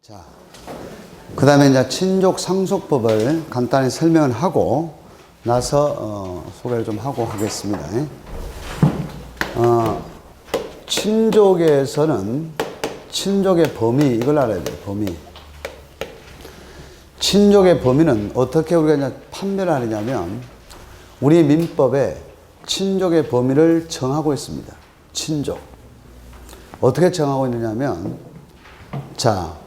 자, 그 다음에 이제 친족 상속법을 간단히 설명을 하고 나서 소개를 좀 하고 하겠습니다. 친족에서는 친족의 범위, 이걸 알아야 돼요. 범위. 친족의 범위는 어떻게 우리가 이제 판별을 하느냐면 우리 민법에 친족의 범위를 정하고 있습니다. 친족. 어떻게 정하고 있느냐면, 자,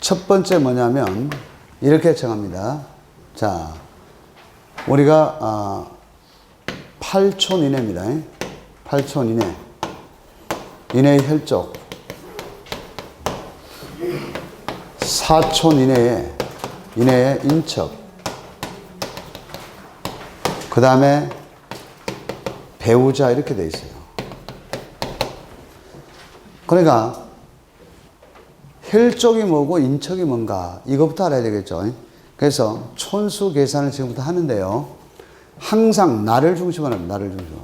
첫 번째 뭐냐면 이렇게 정합니다. 자, 우리가 8촌 이내입니다. 8촌 이내. 이내의 혈족. 4촌 이내의 인척. 그 다음에 배우자 이렇게 돼 있어요. 그러니까 혈족이 뭐고 인척이 뭔가 이것부터 알아야 되겠죠. 그래서 촌수 계산을 지금부터 하는데요. 항상 나를 중심으로 합니다. 나를 중심으로.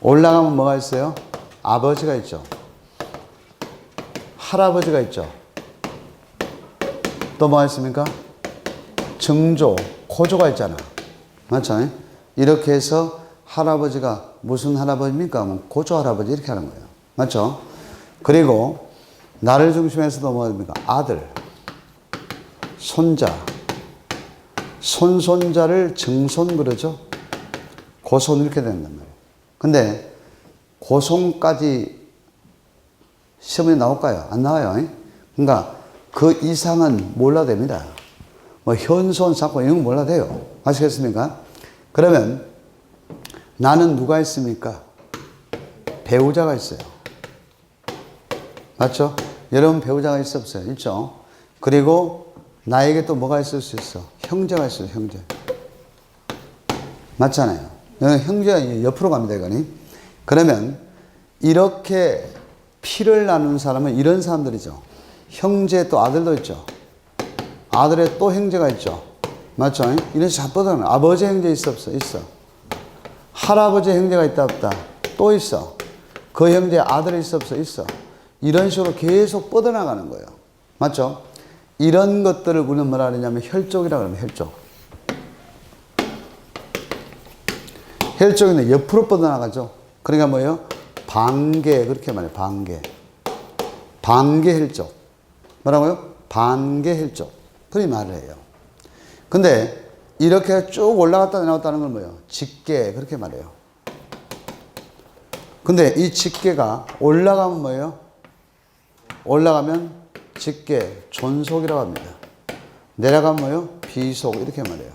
올라가면 뭐가 있어요? 아버지가 있죠. 할아버지가 있죠. 또 뭐가 있습니까? 증조, 고조가 있잖아. 맞죠? 이렇게 해서 할아버지가 무슨 할아버지입니까? 고조 할아버지 이렇게 하는 거예요. 맞죠? 그리고 나를 중심에서도 뭐입니까? 아들, 손자, 손손자를 증손 그러죠? 고손 이렇게 된단 말이에요. 근데 고손까지 시험에 나올까요? 안 나와요. 그러니까 그 이상은 몰라도 됩니다. 뭐 현손, 사건 이런 거 몰라도 돼요. 아시겠습니까? 그러면 나는 누가 있습니까? 배우자가 있어요. 맞죠? 여러분 배우자가 있어 없어요? 있죠? 그리고 나에게 또 뭐가 있을 수 있어? 형제가 있어요. 형제. 맞잖아요. 형제가 옆으로 갑니다. 이거니. 그러면 이렇게 피를 나눈 사람은 이런 사람들이죠. 형제 또 아들도 있죠. 아들의 또 형제가 있죠. 맞죠? 이런 식으로 뻗어나가요. 아버지 형제 있어 없어? 있어. 할아버지 형제가 있다 없다? 또 있어. 그 형제 아들이 있어 없어? 있어. 이런 식으로 계속 뻗어나가는 거예요. 맞죠? 이런 것들을 우리는 뭐라 하냐면 혈족이라고 합니다. 혈족. 혈족인데 옆으로 뻗어나가죠. 그러니까 뭐예요? 반계, 그렇게 말해요. 반계. 반계 혈족. 뭐라고요? 반계 혈족. 그렇게 말을 해요. 근데 이렇게 쭉 올라갔다 내려갔다는 건 뭐예요? 직계, 그렇게 말해요. 근데 이 직계가 올라가면 뭐예요? 올라가면 직계, 존속이라고 합니다. 내려가면 뭐예요? 비속, 이렇게 말해요.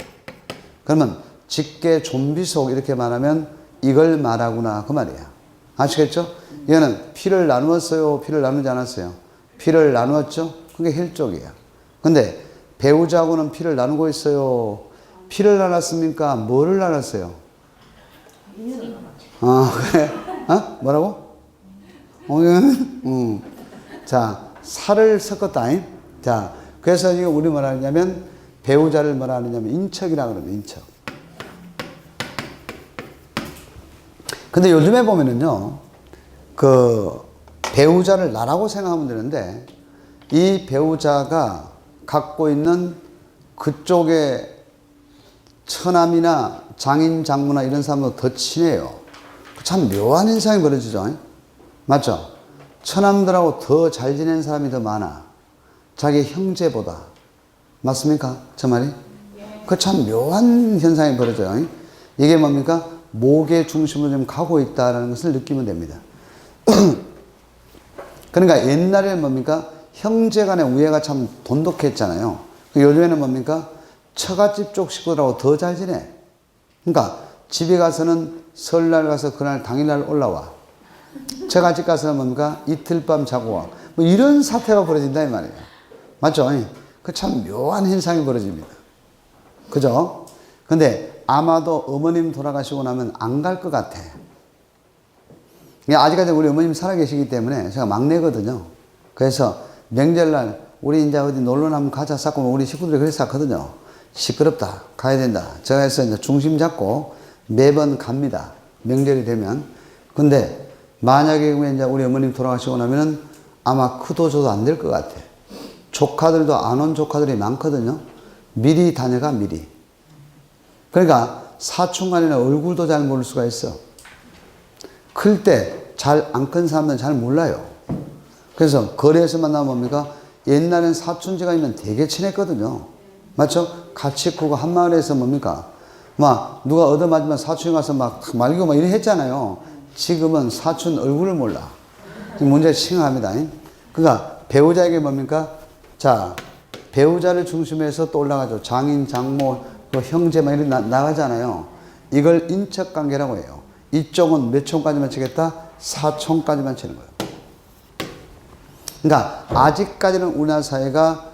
그러면 직계, 존비속 이렇게 말하면 이걸 말하구나, 그 말이야. 아시겠죠? 얘는 피를 나누었어요? 피를 나누지 않았어요? 피를 나누었죠? 그게 혈족이야. 근데 배우자하고는 피를 나누고 있어요? 피를 나눴습니까? 뭐를 나눴어요? 그래? 뭐라고? 자, 살을 섞었다. 자, 그래서 이거 우리 뭐라 하냐면 배우자를 뭐라 하느냐면 인척이라고 그러면 인척. 근데 요즘에 보면은요, 그 배우자를 나라고 생각하면 되는데 이 배우자가 갖고 있는 그쪽의 처남이나 장인, 장모나 이런 사람도 더 친해요. 참 묘한 현상이 벌어지죠. 맞죠? 처남들하고 더 잘 지낸 사람이 더 많아. 자기 형제보다. 맞습니까? 저 말이? 그 참 묘한 현상이 벌어져요. 이게 뭡니까? 목의 중심으로 좀 가고 있다는 것을 느끼면 됩니다. 그러니까 옛날에 뭡니까? 형제 간의 우애가 참 돈독했잖아요. 요즘에는 뭡니까? 처갓집 쪽 식구들하고 더 잘 지내. 그러니까 집에 가서는 설날 가서 그날 당일날 올라와. 처갓집 가서는 뭡니까? 이틀 밤 자고 와. 뭐 이런 사태가 벌어진다 이 말이에요. 맞죠? 그 참 묘한 현상이 벌어집니다. 그죠? 근데 아마도 어머님 돌아가시고 나면 안 갈 것 같아. 아직까지 우리 어머님 살아계시기 때문에 제가 막내거든요. 그래서 명절날 우리 이제 어디 놀러 나면 가자 쌌고 우리 식구들이 그래서 쌌거든요. 시끄럽다. 가야 된다. 제가 해서 이제 중심 잡고 매번 갑니다. 명절이 되면. 근데 만약에 이제 우리 어머님 돌아가시고 나면은 아마 크도 줘도 안 될 것 같아. 조카들도 안 온 조카들이 많거든요. 미리 다녀가, 미리. 그러니까 사촌간에는 얼굴도 잘 모를 수가 있어. 클 때 잘 안 큰 사람들은 잘 몰라요. 그래서 거리에서 만나면 뭡니까? 옛날엔 사촌지간이면 되게 친했거든요. 맞죠? 같이 크고 한 마을에서 뭡니까? 막 누가 얻어맞으면 사촌에 가서 막 말리고 막 이래 했잖아요. 지금은 사촌 얼굴을 몰라. 문제가 심각합니다. 그러니까 배우자에게 뭡니까? 자, 배우자를 중심해서 또 올라가죠. 장인, 장모, 또 형제 막 이렇게 나가잖아요. 이걸 인척관계라고 해요. 이쪽은 몇 촌까지만 치겠다? 4촌까지만 치는 거예요. 그러니까 아직까지는 우리나라 사회가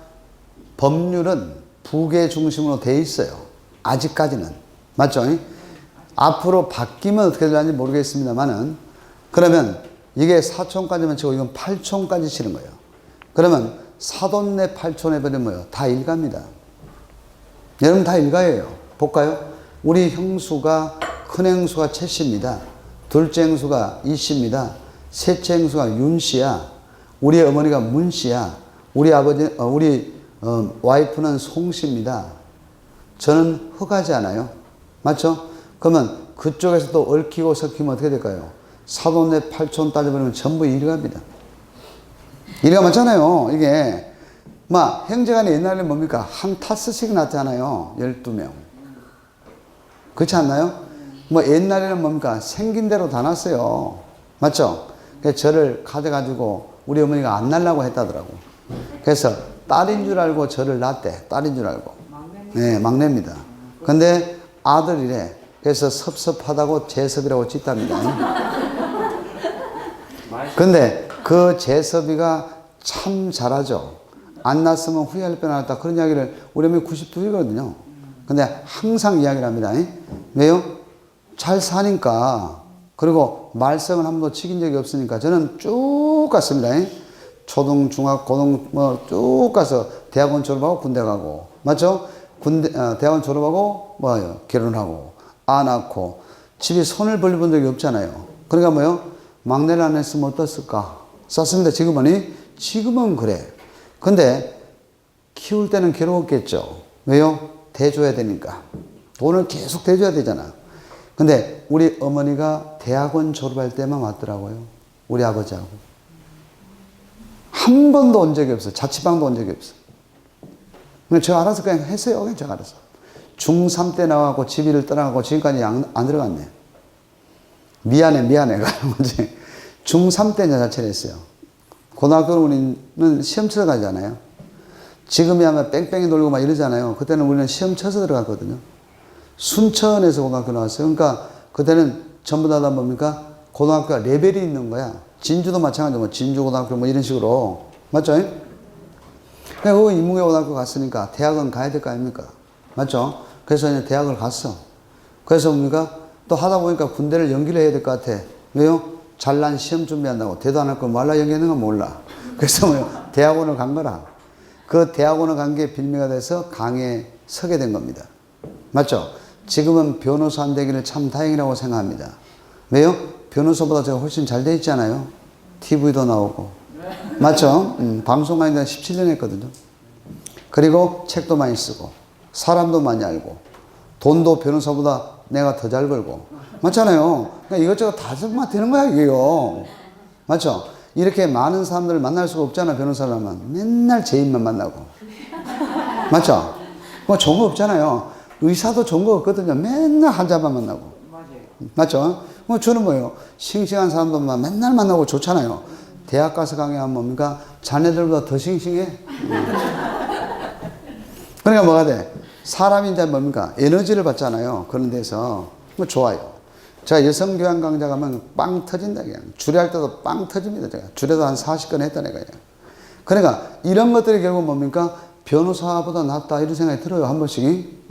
법률은 부계 중심으로 돼 있어요. 아직까지는. 맞죠? 앞으로 바뀌면 어떻게 될지 모르겠습니다만은, 그러면 이게 4촌까지만 치고 이건 8촌까지 치는 거예요. 그러면 사돈네 8촌 해버리면 뭐예요? 다 일가입니다. 여러분 다 일가예요. 볼까요? 우리 형수가, 큰 형수가 최 씨입니다. 둘째 형수가 이 씨입니다. 셋째 형수가 윤 씨야. 우리 어머니가 문 씨야. 우리 와이프는 송 씨입니다. 저는 허가지 않아요. 맞죠? 그러면 그쪽에서 또 얽히고 섞이면 어떻게 될까요? 사돈네 8촌 따져버리면 전부 일가입니다. 일가 많잖아요. 이게 막 형제간에 옛날에 뭡니까? 한 타스씩 났잖아요. 12명. 그렇지 않나요? 뭐 옛날에는 뭡니까? 생긴 대로 다 났어요. 맞죠? 그래서 저를 가져가지고 우리 어머니가 안 날라고 했다더라고. 그래서 딸인 줄 알고 저를 낳았대. 딸인 줄 알고. 네, 막내입니다. 근데 아들이래. 그래서 섭섭하다고 재섭이라고 짓답니다. 근데 그 재섭이가 참 잘하죠. 안 낳았으면 후회할 뻔하다. 그런 이야기를 우리 어머니 92이거든요. 근데 항상 이야기를 합니다. 왜요? 잘 사니까. 그리고 말썽을 한 번도 치긴 적이 없으니까 저는 쭉 갔습니다. 초등, 중학, 고등 뭐 쭉 가서 대학원 졸업하고 군대 가고. 맞죠? 대학원 졸업하고 뭐요? 결혼하고 안 낳고 집에 손을 벌려본 적이 없잖아요. 그러니까 뭐요? 막내를 안 했으면 어떻을까? 썼습니다. 지금은 그래. 근데 키울 때는 괴로웠겠죠. 왜요? 대줘야 되니까. 돈을 계속 대줘야 되잖아. 근데 우리 어머니가 대학원 졸업할 때만 왔더라고요. 우리 아버지하고. 한 번도 온 적이 없어요. 자취방도 온 적이 없어요. 근데 제가 알아서 그냥 했어요. 그냥 제가 알아서. 중3 때 나와갖고 집을 떠나가고 지금까지 안 들어갔네. 미안해. 중3 때 자체를 했어요. 고등학교는 우리는 시험 쳐서 가잖아요. 지금이 아마 뺑뺑이 돌고 막 이러잖아요. 그때는 우리는 시험 쳐서 들어갔거든요. 순천에서 고등학교 나왔어요. 그러니까 그때는 전부 다 뭡니까? 고등학교가 레벨이 있는 거야. 진주도 마찬가지고, 뭐 진주고등학교 뭐 이런 식으로. 맞죠? 그리고 인문계 고등학교 갔으니까 대학은 가야 될 거 아닙니까? 맞죠? 그래서 이제 대학을 갔어. 그래서 뭡니까? 또 하다 보니까 군대를 연기를 해야 될 것 같아. 왜요? 잘난 시험 준비한다고. 대도 안 할 걸 말라 연기하는 건 몰라. 그래서 뭐요? 대학원을 간 거라. 그 대학원을 간 게 빌미가 돼서 강에 서게 된 겁니다. 맞죠? 지금은 변호사 안 되기를 참 다행이라고 생각합니다. 왜요? 변호사보다 제가 훨씬 잘 돼 있잖아요. TV도 나오고. 맞죠? 방송만 17년 했거든요. 그리고 책도 많이 쓰고, 사람도 많이 알고, 돈도 변호사보다 내가 더 잘 벌고. 맞잖아요. 그러니까 이것저것 다 정말 되는 거야, 이게요. 맞죠? 이렇게 많은 사람들을 만날 수가 없잖아, 변호사라면. 맨날 죄인만 만나고. 맞죠? 뭐 좋은 거 없잖아요. 의사도 좋은 거 없거든요. 맨날 환자만 만나고. 맞죠? 뭐 저는 뭐예요? 싱싱한 사람들만 맨날 만나고 좋잖아요. 대학 가서 강의하면 뭡니까? 자네들보다 더 싱싱해. 그러니까 뭐가 돼? 사람이 이제 뭡니까? 에너지를 받잖아요. 그런 데서. 뭐 좋아요. 제가 여성교양 강좌 가면 빵 터진다, 그냥. 주례할 때도 빵 터집니다, 제가. 주례도 한 40건 했다, 내가. 그러니까 이런 것들이 결국 뭡니까? 변호사보다 낫다, 이런 생각이 들어요, 한 번씩.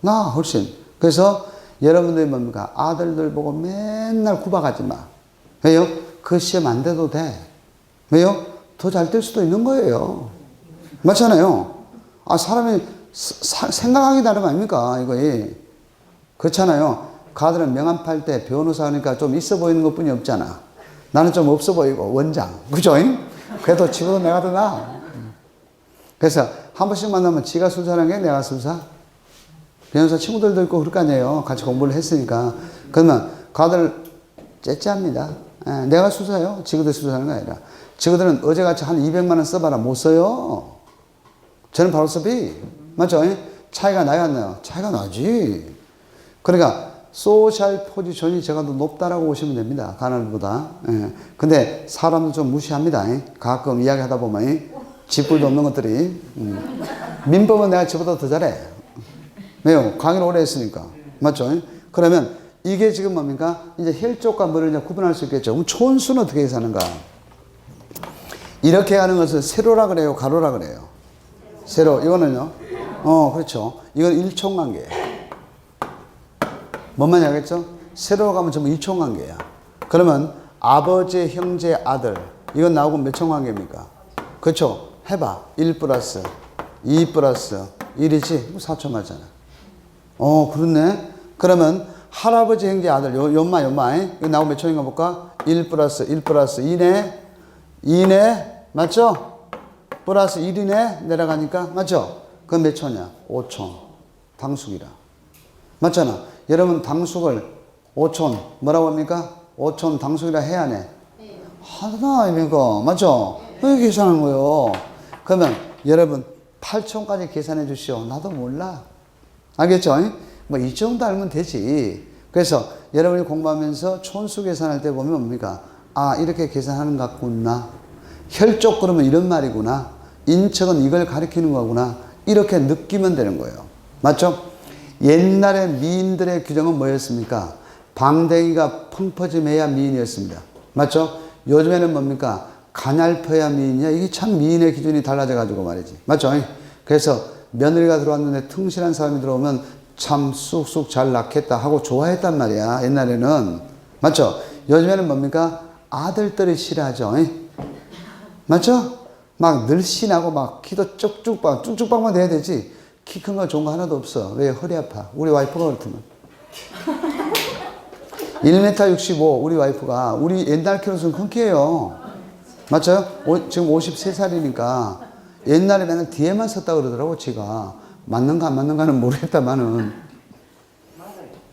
나, 훨씬. 그래서 여러분들이 뭡니까? 아들들 보고 맨날 구박하지 마. 왜요? 그 시험 안 돼도 돼. 왜요? 더 잘 될 수도 있는 거예요. 맞잖아요. 아, 사람이 생각하기 다름 아닙니까? 이거. 그렇잖아요. 가들은 명함 팔 때 변호사 하니까 좀 있어 보이는 것 뿐이 없잖아. 나는 좀 없어 보이고, 원장. 그죠? 그래도 지보다 내가 더 나아. 그래서 한 번씩 만나면 지가 술 사는 게 내가 술 사? 변호사 친구들도 있고 그럴 거 아니에요. 같이 공부를 했으니까. 그러면 가들 째째합니다. 내가 술 사요. 지그들 술 사는 거 아니라. 지그들은 어제같이 한 200만 원 써봐라. 못 써요. 저는 바로 써비. 맞죠? 차이가 나요, 안 나요? 차이가 나지. 그러니까 소셜 포지션이 제가 더 높다라고 보시면 됩니다. 가난보다. 근데 사람도 좀 무시합니다. 가끔 이야기하다 보면 집불도 없는 것들이. 민법은 내가 지보다 더 잘해. 왜요? 강의를 오래 했으니까. 맞죠? 그러면 이게 지금 뭡니까? 이제 혈족과 뭐를 이제 구분할 수 있겠죠. 그럼 촌수는 어떻게 계산하는가? 이렇게 하는 것을 세로라 그래요? 가로라 그래요? 세로. 이거는요? 그렇죠. 이건 일총관계예요. 뭔 말인지 알겠죠? 세로로 가면 전부 일총관계야. 그러면 아버지, 형제, 아들. 이건 나오고 몇 총관계입니까? 그렇죠. 해봐. 1 플러스 2 플러스 1이지? 4초 맞잖아. 그렇네. 그러면 할아버지, 형제, 아들. 연마. 이거 나오고 몇 총인가 볼까? 1 플러스 2네. 2네. 맞죠? 플러스 1이네. 내려가니까. 맞죠? 그건 몇 초냐? 5촌. 당숙이라. 맞잖아. 여러분 당숙을 5촌 뭐라고 합니까? 5촌 당숙이라 해야 하네. 하나 아닙니까? 맞죠? 왜 계산하는 거예요? 그러면 여러분 8촌까지 계산해 주시오. 나도 몰라. 알겠죠? 뭐 이 정도 알면 되지. 그래서 여러분이 공부하면서 촌수 계산할 때 보면 뭡니까? 아, 이렇게 계산하는 것 같구나. 혈족 그러면 이런 말이구나. 인척은 이걸 가리키는 거구나. 이렇게 느끼면 되는 거예요. 맞죠? 옛날에 미인들의 규정은 뭐였습니까? 방댕이가 펑퍼짐해야 미인이었습니다. 맞죠? 요즘에는 뭡니까? 가냘퍼야 미인이야. 이게 참 미인의 기준이 달라져 가지고 말이지. 맞죠? 그래서 며느리가 들어왔는데 퉁실한 사람이 들어오면 참 쑥쑥 잘 낳겠다 하고 좋아했단 말이야. 옛날에는. 맞죠? 요즘에는 뭡니까? 아들들이 싫어하죠. 맞죠? 막 늘씬하고 막 키도 쭉쭉빵만 돼야 되지. 키 큰 거 좋은 거 하나도 없어. 왜? 허리 아파. 우리 와이프가 그렇더만. 1m 65 우리 와이프가 우리 옛날 키로서는 큰 키예요. 맞죠? 지금 53살이니까 옛날에 맨날 뒤에만 섰다 그러더라고. 지가 맞는가 안 맞는가는 모르겠다마는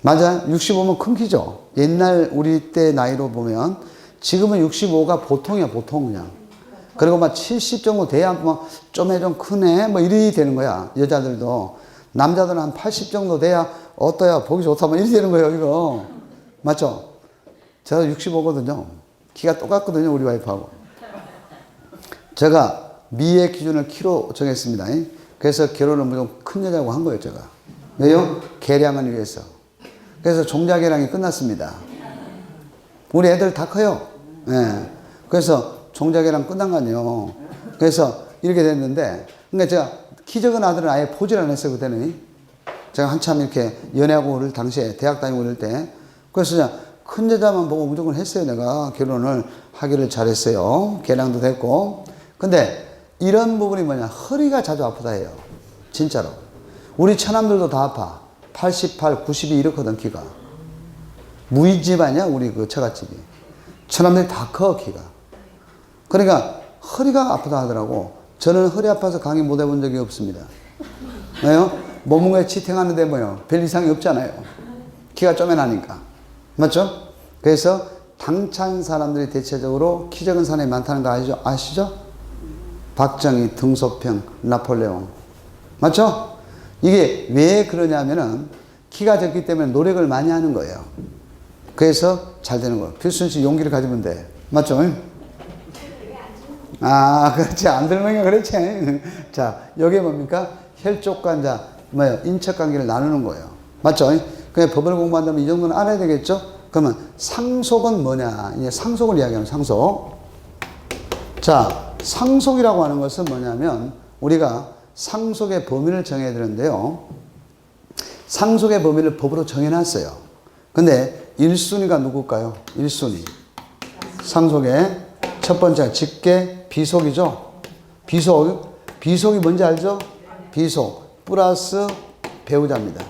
맞아. 65면 큰 키죠. 옛날 우리 때 나이로 보면 지금은 65가 보통이야. 보통 그냥. 그리고 막 70 정도 돼야 좀 크네 뭐 이리 되는 거야. 여자들도. 남자들은 한 80 정도 돼야 어떠야 보기 좋다 뭐 이리 되는 거예요. 이거 맞죠? 제가 65거든요. 키가 똑같거든요. 우리 와이프하고. 제가 미의 기준을 키로 정했습니다. 그래서 결혼을 무조건 큰 여자하고 한 거예요. 제가. 왜요? 계량을 위해서. 그래서 종자 계량이 끝났습니다. 우리 애들 다 커요. 네. 그래서 종자 계량 끝난 거 아니에요. 그래서 이렇게 됐는데, 그러니까 제가 키 적은 아들은 아예 포즈를 안 했어요. 그때는. 제가 한참 이렇게 연애하고 그럴 당시에 대학 다니고 그럴 때. 그래서 그냥 큰 여자만 보고 무조건 했어요. 내가 결혼을 하기를 잘했어요. 계량도 됐고. 근데 이런 부분이 뭐냐. 허리가 자주 아프다 해요. 진짜로. 우리 처남들도 다 아파. 88, 92 이렇거든, 키가. 무이집 아니야? 우리 그 처갓집이. 처남들이 다 커, 키가. 그러니까 허리가 아프다 하더라고. 저는 허리 아파서 강의 못 해본 적이 없습니다. 왜요? 몸무게 치팅하는데 뭐요? 별 이상이 없잖아요. 키가 쪼매나니까. 맞죠? 그래서 당찬 사람들이 대체적으로 키 적은 사람이 많다는 거 아시죠? 박정희, 등소평, 나폴레옹. 맞죠? 이게 왜 그러냐면은 키가 적기 때문에 노력을 많이 하는 거예요. 그래서 잘 되는 거예요. 필순 씨 용기를 가지면 돼. 맞죠? 아, 그렇지. 안 들으면 그렇지. 자, 여기 뭡니까? 혈족과 이제 인척관계를 나누는 거예요. 맞죠? 그냥 법을 공부한다면 이 정도는 알아야 되겠죠? 그러면 상속은 뭐냐? 이제 상속을 이야기하는 상속. 자, 상속이라고 하는 것은 뭐냐면 우리가 상속의 범위를 정해야 되는데요. 상속의 범위를 법으로 정해놨어요. 근데 1순위가 누굴까요? 1순위. 상속의 첫 번째 직계 비속이죠. 비속이 뭔지 알죠? 비속 플러스 배우자입니다.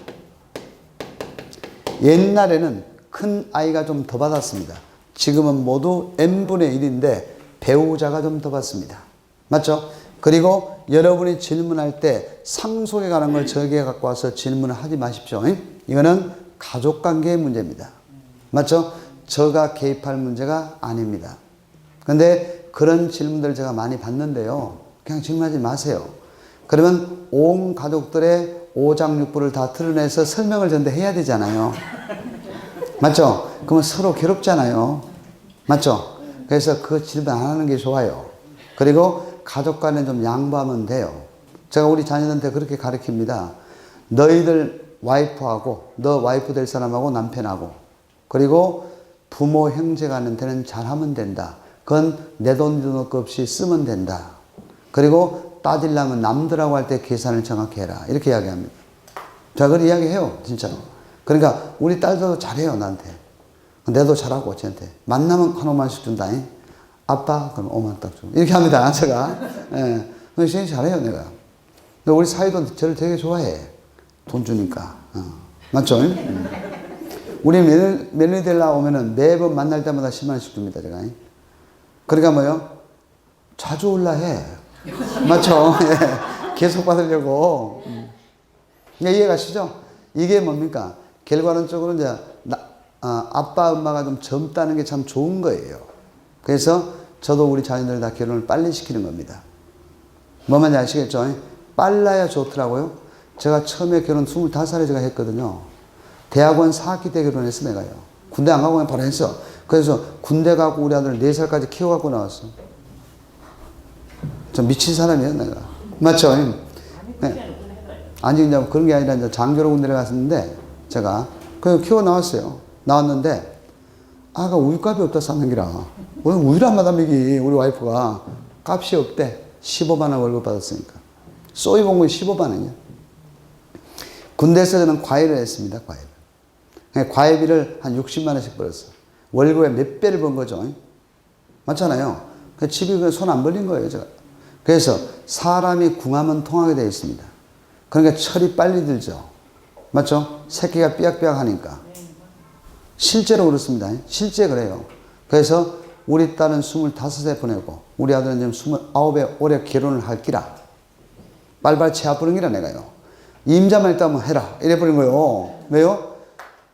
옛날에는 큰 아이가 좀 더 받았습니다. 지금은 모두 n분의 1인데 배우자가 좀 더 받습니다. 맞죠? 그리고 여러분이 질문할 때 상속에 관한 걸 저에게 갖고 와서 질문을 하지 마십시오. 이거는 가족관계의 문제입니다. 맞죠? 저가 개입할 문제가 아닙니다. 근데 그런 질문들을 제가 많이 받는데요. 그냥 질문하지 마세요. 그러면 온 가족들의 오장육부를 다 드러내서 설명을 전달해야 되잖아요. 맞죠? 그러면 서로 괴롭잖아요. 맞죠? 그래서 그 질문 안 하는 게 좋아요. 그리고 가족 간에 좀 양보하면 돼요. 제가 우리 자녀들한테 그렇게 가르칩니다. 너희들 와이프하고, 너 와이프 될 사람하고 남편하고, 그리고 부모 형제 간한테는 잘하면 된다. 그건 내 돈도 없이 쓰면 된다. 그리고 따지려면 남들하고 할 때 계산을 정확히 해라. 이렇게 이야기합니다. 제가 그걸 이야기해요. 진짜로. 그러니까 우리 딸도 잘해요. 나한테. 내도 잘하고 쟤한테. 만나면 한 5만씩 준다. 아빠 그럼 5만 딱 줘. 이렇게 합니다. 제가. 예. 근데 잘해요. 내가. 근데 우리 사이도 저를 되게 좋아해. 돈 주니까. 맞죠? 우리 며느리들 오면은 매번 만날 때마다 10만 원씩 줍니다. 제가. 그러니까 뭐요? 자주 올라 해. 맞죠? 예. 계속 받으려고. 이해가시죠? 이게 뭡니까? 결과론적으로 이제 아빠, 엄마가 좀 젊다는 게 참 좋은 거예요. 그래서 저도 우리 자녀들 다 결혼을 빨리 시키는 겁니다. 뭐 말인지 아시겠죠? 빨라야 좋더라고요. 제가 처음에 결혼 25살에 제가 했거든요. 대학원 4학기 때 결혼했어, 내가요. 군대 안 가고 그냥 바로 했어. 그래서 군대 가고 우리 아들 4살까지 키워갖고 나왔어. 좀 미친 사람이에요, 내가. 맞죠? 네. 아니, 그냥 그런 게 아니라 이제 장교로 군대를 갔었는데, 제가. 그래서 키워 나왔어요. 나왔는데, 아가 우유값이 없다 사는 기라. 왜 우유를 안 마담이기, 우리 와이프가. 값이 없대. 15만 원 월급 받았으니까. 쏘이 본 거에 15만 원이야. 군대에서 저는 과외를 했습니다, 과외를. 과외비를 한 60만 원씩 벌었어. 월급에 몇 배를 번 거죠. 맞잖아요. 집이 손 안 벌린 거예요, 제가. 그래서 사람이 궁하면 통하게 되어 있습니다. 그러니까 철이 빨리 들죠. 맞죠? 새끼가 삐약삐약 하니까. 실제로 그렇습니다. 실제 그래요. 그래서 우리 딸은 25세 보내고 우리 아들은 지금 29에 올해 결혼을 할 기라. 빨빨 채아뿌는 기라 내가요. 임자만 있다면 해라. 이래버린 거예요. 왜요?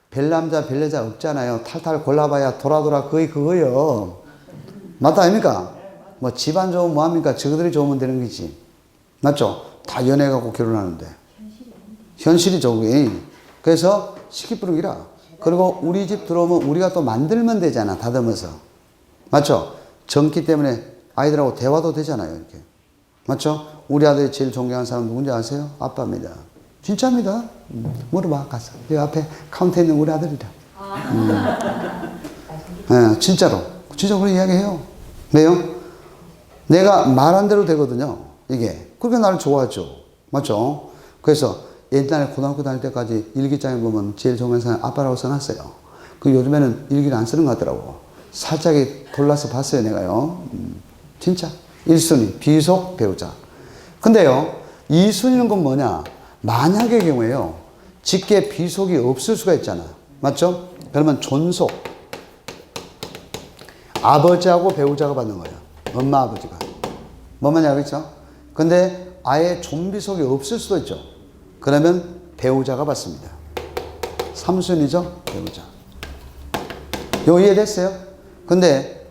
별남자 별여자 없잖아요. 탈탈 골라봐야 돌아 거의 그거예요. 맞다 아닙니까? 뭐 집안 좋으면 뭐합니까? 저들이 좋으면 되는 거지. 맞죠? 다 연애하고 결혼하는데. 현실이죠, 그게. 그래서 시키부르기라. 그리고 우리 집 들어오면 우리가 또 만들면 되잖아, 다듬어서. 맞죠? 전기 때문에 아이들하고 대화도 되잖아요, 이렇게. 맞죠? 우리 아들이 제일 존경하는 사람 누군지 아세요? 아빠입니다. 진짜입니다. 물어봐, 가서. 여 앞에 카운터에 있는 우리 아들이다. 네, 진짜로. 진짜 그런 이야기 해요. 왜요? 내가 말한 대로 되거든요, 이게. 그러니까 나를 좋아하죠. 맞죠? 그래서 옛날에 고등학교 다닐 때까지 일기장에 보면 제일 좋은 사람 아빠라고 써놨어요. 그 요즘에는 일기를 안 쓰는 것 같더라고. 살짝 골라서 봤어요, 내가요. 진짜. 1순위, 비속, 배우자. 근데요, 2순위는 건 뭐냐? 만약의 경우에요, 직계 비속이 없을 수가 있잖아. 맞죠? 그러면 존속. 아버지하고 배우자가 받는 거예요. 엄마, 아버지가. 뭔 말인지 알겠죠? 근데 아예 존비속이 없을 수도 있죠. 그러면 배우자가 받습니다. 3순위죠? 배우자. 요 이해됐어요? 근데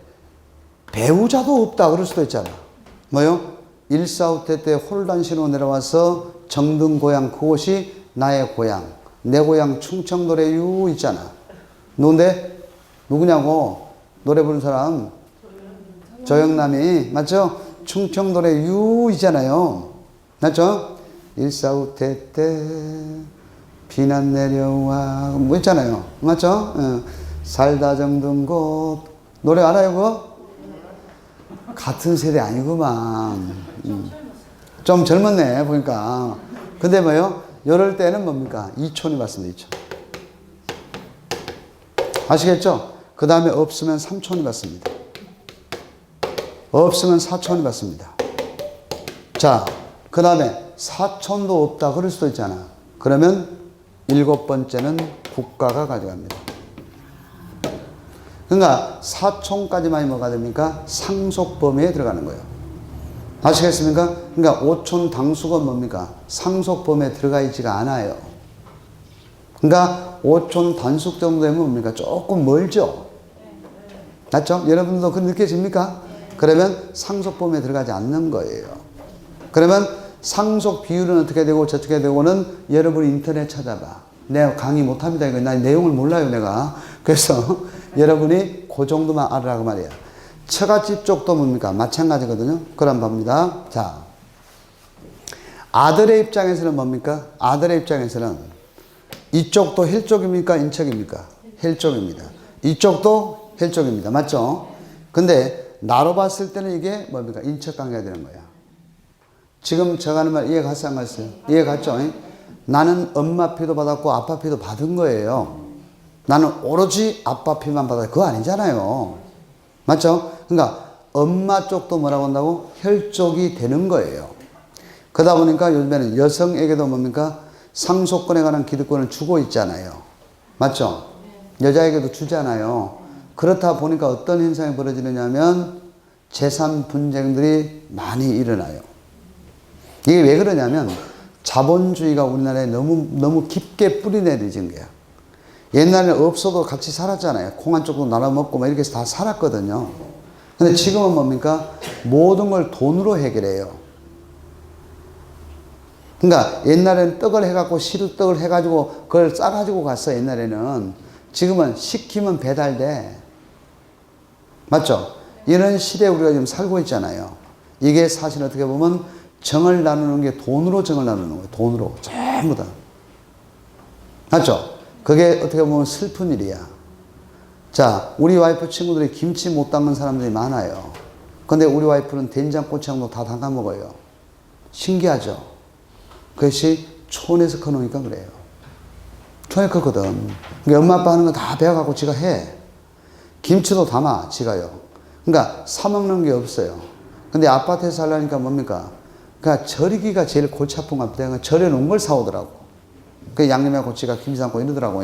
배우자도 없다 그럴 수도 있잖아. 뭐요? 145태 때 홀단시로 내려와서 정든 고향, 그곳이 나의 고향. 내 고향 충청도래유 있잖아. 누군데? 누구냐고? 노래 부르는 사람? 조영남이. 맞죠? 충청도래유 있잖아요. 맞죠? 145태 때 비난 내려와 뭐 있잖아요. 맞죠? 살다 정든 곳. 노래 알아요 그거? 같은 세대 아니구만. 좀 젊었네 보니까. 근데 뭐요? 이럴 때는 뭡니까? 이촌이 받습니다. 이촌. 아시겠죠? 그 다음에 없으면 삼촌이 받습니다. 없으면 사촌이 받습니다. 자, 그 다음에 사촌도 없다 그럴 수도 있잖아. 그러면 7번째는 국가가 가져갑니다. 그러니까 사촌까지만이 뭐가 됩니까? 상속범위에 들어가는 거예요. 아시겠습니까? 그러니까 오촌 당숙은 뭡니까? 상속범위에 들어가 있지가 않아요. 그러니까 오촌 단숙 정도 되면 뭡니까? 조금 멀죠? 맞죠? 여러분도 그 느껴집니까? 그러면 상속범위에 들어가지 않는 거예요. 그러면 상속 비율은 어떻게 되고 저떻게 되고는 여러분이 인터넷 찾아봐. 내가 강의 못합니다. 이거 나 내용을 몰라요, 내가. 그래서 여러분이 그 정도만 알으라고 말이야. 처갓집 쪽도 뭡니까? 마찬가지거든요. 그럼 봅니다. 자, 아들의 입장에서는 뭡니까? 아들의 입장에서는 이쪽도 혈족입니까? 인척입니까? 혈족입니다. 이쪽도 혈족입니다. 맞죠? 근데 나로 봤을 때는 이게 뭡니까? 인척 관계가 되는 거야. 지금 제가 하는 말 이해 갔어요? 안 갔어요? 이해 갔죠? 나는 엄마 피도 받았고 아빠 피도 받은 거예요. 나는 오로지 아빠 피만 받아요. 그거 아니잖아요. 맞죠? 그러니까 엄마 쪽도 뭐라고 한다고? 혈족이 되는 거예요. 그러다 보니까 요즘에는 여성에게도 뭡니까? 상속권에 관한 기득권을 주고 있잖아요. 맞죠? 여자에게도 주잖아요. 그렇다 보니까 어떤 현상이 벌어지느냐면 재산 분쟁들이 많이 일어나요. 이게 왜 그러냐면 자본주의가 우리나라에 너무 깊게 뿌리내려진 거야. 옛날에는 없어도 같이 살았잖아요. 콩 한 쪽도 나눠 먹고 막 이렇게 해서 다 살았거든요. 근데 지금은 뭡니까? 모든 걸 돈으로 해결해요. 그러니까 옛날에는 떡을 해갖고 시루떡을 해가지고 그걸 싸가지고 갔어. 옛날에는. 지금은 시키면 배달돼. 맞죠? 이런 시대에 우리가 지금 살고 있잖아요. 이게 사실 어떻게 보면 정을 나누는 게 돈으로 정을 나누는 거예요. 돈으로. 전부 다. 맞죠? 그게 어떻게 보면 슬픈 일이야. 자, 우리 와이프 친구들이 김치 못 담는 사람들이 많아요. 근데 우리 와이프는 된장꼬치하고 다 담가 먹어요. 신기하죠? 그것이 촌에서 커놓으니까 그래요. 촌에 컸거든. 그러니까 엄마 아빠 하는 거 다 배워갖고 지가 해. 김치도 담아, 지가요. 그러니까 사먹는 게 없어요. 근데 아파트에서 살려니까 뭡니까? 그러니까 절이기가 제일 골치 아픈 것 같아요. 절여놓은 걸 사오더라고. 그 양념하고 지가 김치 담고 이러더라고.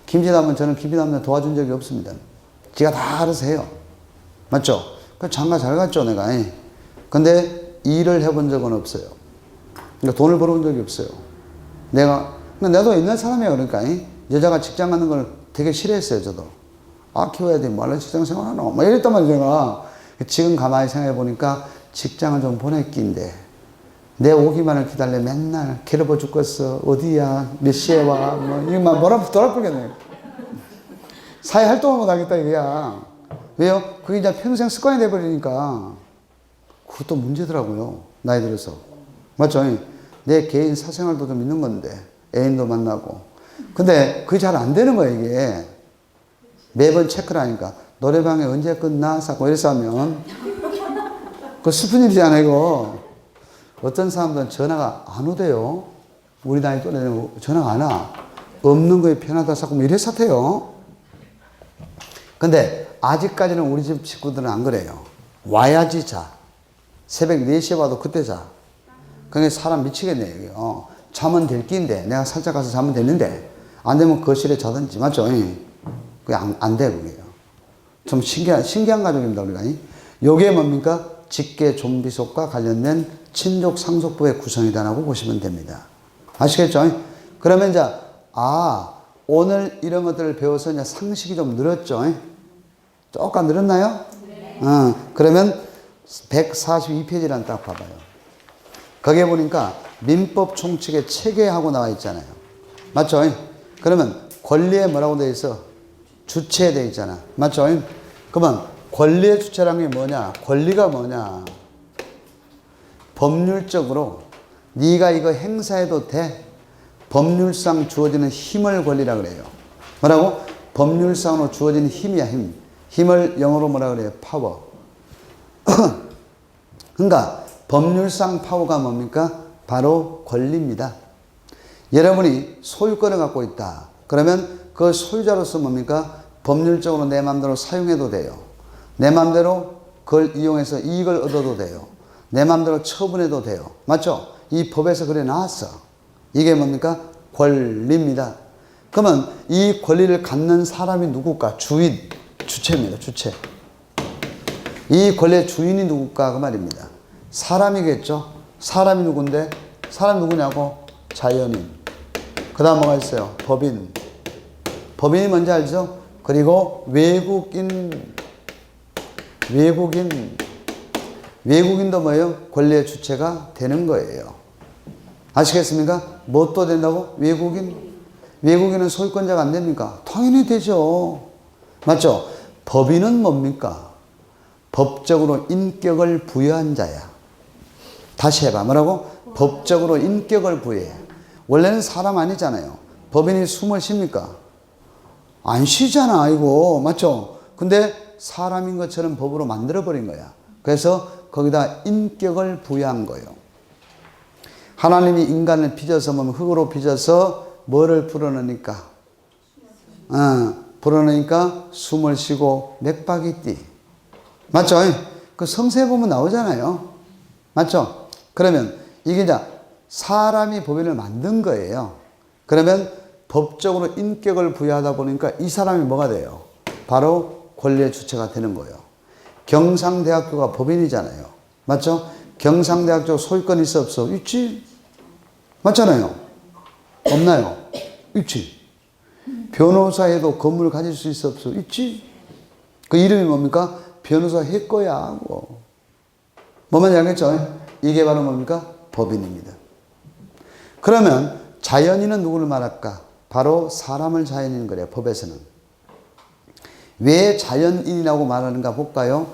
김치 담으면 저는 김치 담는 도와준 적이 없습니다. 지가 다 알아서 해요. 맞죠? 그 장가 잘 갔죠, 내가. 근데 일을 해본 적은 없어요. 그러니까 돈을 벌어본 적이 없어요. 나도 옛날 사람이야, 그러니까. 여자가 직장 가는 걸 되게 싫어했어요, 저도. 아, 키워야 돼. 말로 직장 생활하노? 막 이랬단 말이에요, 제가. 지금 가만히 생각해보니까 직장을 좀 보냈긴데, 내 오기만을 기다려 맨날 괴로워 죽겠어. 어디야? 몇 시에 와? 이거 뭐라 돌아보겠네. 사회 활동을 못 하겠다, 이거야. 왜요? 그게 이제 평생 습관이 돼버리니까. 그것도 문제더라고요. 나이 들어서. 맞죠? 내 개인 사생활도 좀 있는 건데. 애인도 만나고. 근데 그게 잘 안 되는 거예요, 이게. 매번 체크를 하니까. 노래방에 언제 끝나? 자꾸 이래서 하면. 그거 슬픈 일이잖아요, 이거. 어떤 사람들은 전화가 안 오대요. 우리 나이 또래는 전화가 안 와. 없는 거에 편하다 자꾸 이래 사태요. 근데 아직까지는 우리 집 식구들은 안 그래요. 와야지 자. 새벽 4시에 와도 그때 자. 그게 사람 미치겠네. 자면 될 끼인데 내가 살짝 가서 자면 되는데 안 되면 거실에 자든지. 맞죠? 그게 안 돼, 그게요. 좀 신기한 가족입니다, 우리가. 요게 뭡니까? 직계 좀비속과 관련된 친족 상속부의 구성이다라고 보시면 됩니다. 아시겠죠? 그러면 이제 오늘 이런 것들을 배워서 이제 상식이 좀 늘었죠? 조금 늘었나요? 네. 그러면 142페이지란 딱 봐봐요. 거기에 보니까 민법 총칙의 체계하고 나와 있잖아요. 맞죠? 그러면 권리에 뭐라고 되어 있어? 주체에 되어 있잖아. 맞죠? 그러면 권리의 주체란 게 뭐냐? 권리가 뭐냐? 법률적으로 네가 이거 행사해도 돼? 법률상 주어지는 힘을 권리라 그래요. 뭐라고? 법률상으로 주어지는 힘이야, 힘. 힘을 영어로 뭐라 그래요? 파워. 그러니까 법률상 파워가 뭡니까? 바로 권리입니다. 여러분이 소유권을 갖고 있다. 그러면 그 소유자로서 뭡니까? 법률적으로 내 마음대로 사용해도 돼요. 내 마음대로 그걸 이용해서 이익을 얻어도 돼요. 내 마음대로 처분해도 돼요. 맞죠? 이 법에서 그래 나왔어. 이게 뭡니까? 권리입니다. 그러면 이 권리를 갖는 사람이 누굴까? 주인. 주체입니다. 주체. 이 권리의 주인이 누굴까 그 말입니다. 사람이겠죠. 사람이 누군데? 사람이 누구냐고? 자연인. 그 다음 뭐가 있어요? 법인. 법인이 뭔지 알죠? 그리고 외국인도 뭐예요? 권리의 주체가 되는 거예요. 아시겠습니까? 뭣도 된다고? 외국인은 소유권자가 안 됩니까? 당연히 되죠. 맞죠? 법인은 뭡니까? 법적으로 인격을 부여한 자야. 다시 해봐. 뭐라고? 법적으로 인격을 부여해. 원래는 사람 아니잖아요. 법인이 숨을 쉽니까? 안 쉬잖아, 이거. 맞죠? 근데 사람인 것처럼 법으로 만들어버린 거야. 그래서 거기다 인격을 부여한 거예요. 하나님이 인간을 빚어서 흙으로 빚어서 뭐를 불어넣으니까? 불어넣으니까 숨을 쉬고 맥박이 뛰. 맞죠? 그 성서에 보면 나오잖아요. 맞죠? 그러면 이게 이제 사람이 법인을 만든 거예요. 그러면 법적으로 인격을 부여하다 보니까 이 사람이 뭐가 돼요? 바로 권리의 주체가 되는 거예요. 경상대학교가 법인이잖아요. 맞죠? 경상대학교 소유권 있어 없어? 있지. 맞잖아요. 없나요? 있지. 변호사에도 건물 가질 수 있어 없어? 있지. 그 이름이 뭡니까? 변호사 했거야. 뭐만 알겠죠? 이게 바로 뭡니까? 법인입니다. 그러면 자연인은 누구를 말할까? 바로 사람을 자연인 거래요. 법에서는. 왜 자연인이라고 말하는가 볼까요?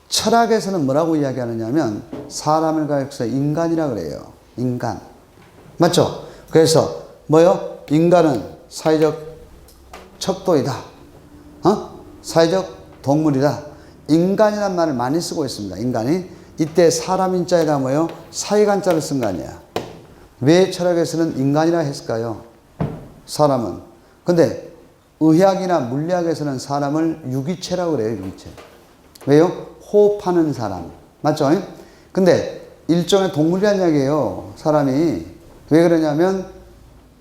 철학에서는 뭐라고 이야기하느냐 하면 사람을 가리켜서 인간이라 그래요. 인간. 맞죠? 그래서 뭐요? 인간은 사회적 척도이다. 사회적 동물이다. 인간이란 말을 많이 쓰고 있습니다. 인간이. 이때 사람인자에다 뭐요? 사이간자를 쓴 거 아니야. 왜 철학에서는 인간이라 했을까요? 사람은. 근데 의학이나 물리학에서는 사람을 유기체라고 그래요. 유기체. 왜요? 호흡하는 사람. 맞죠? 근데 일종의 동물이란 이야기예요. 사람이. 왜 그러냐면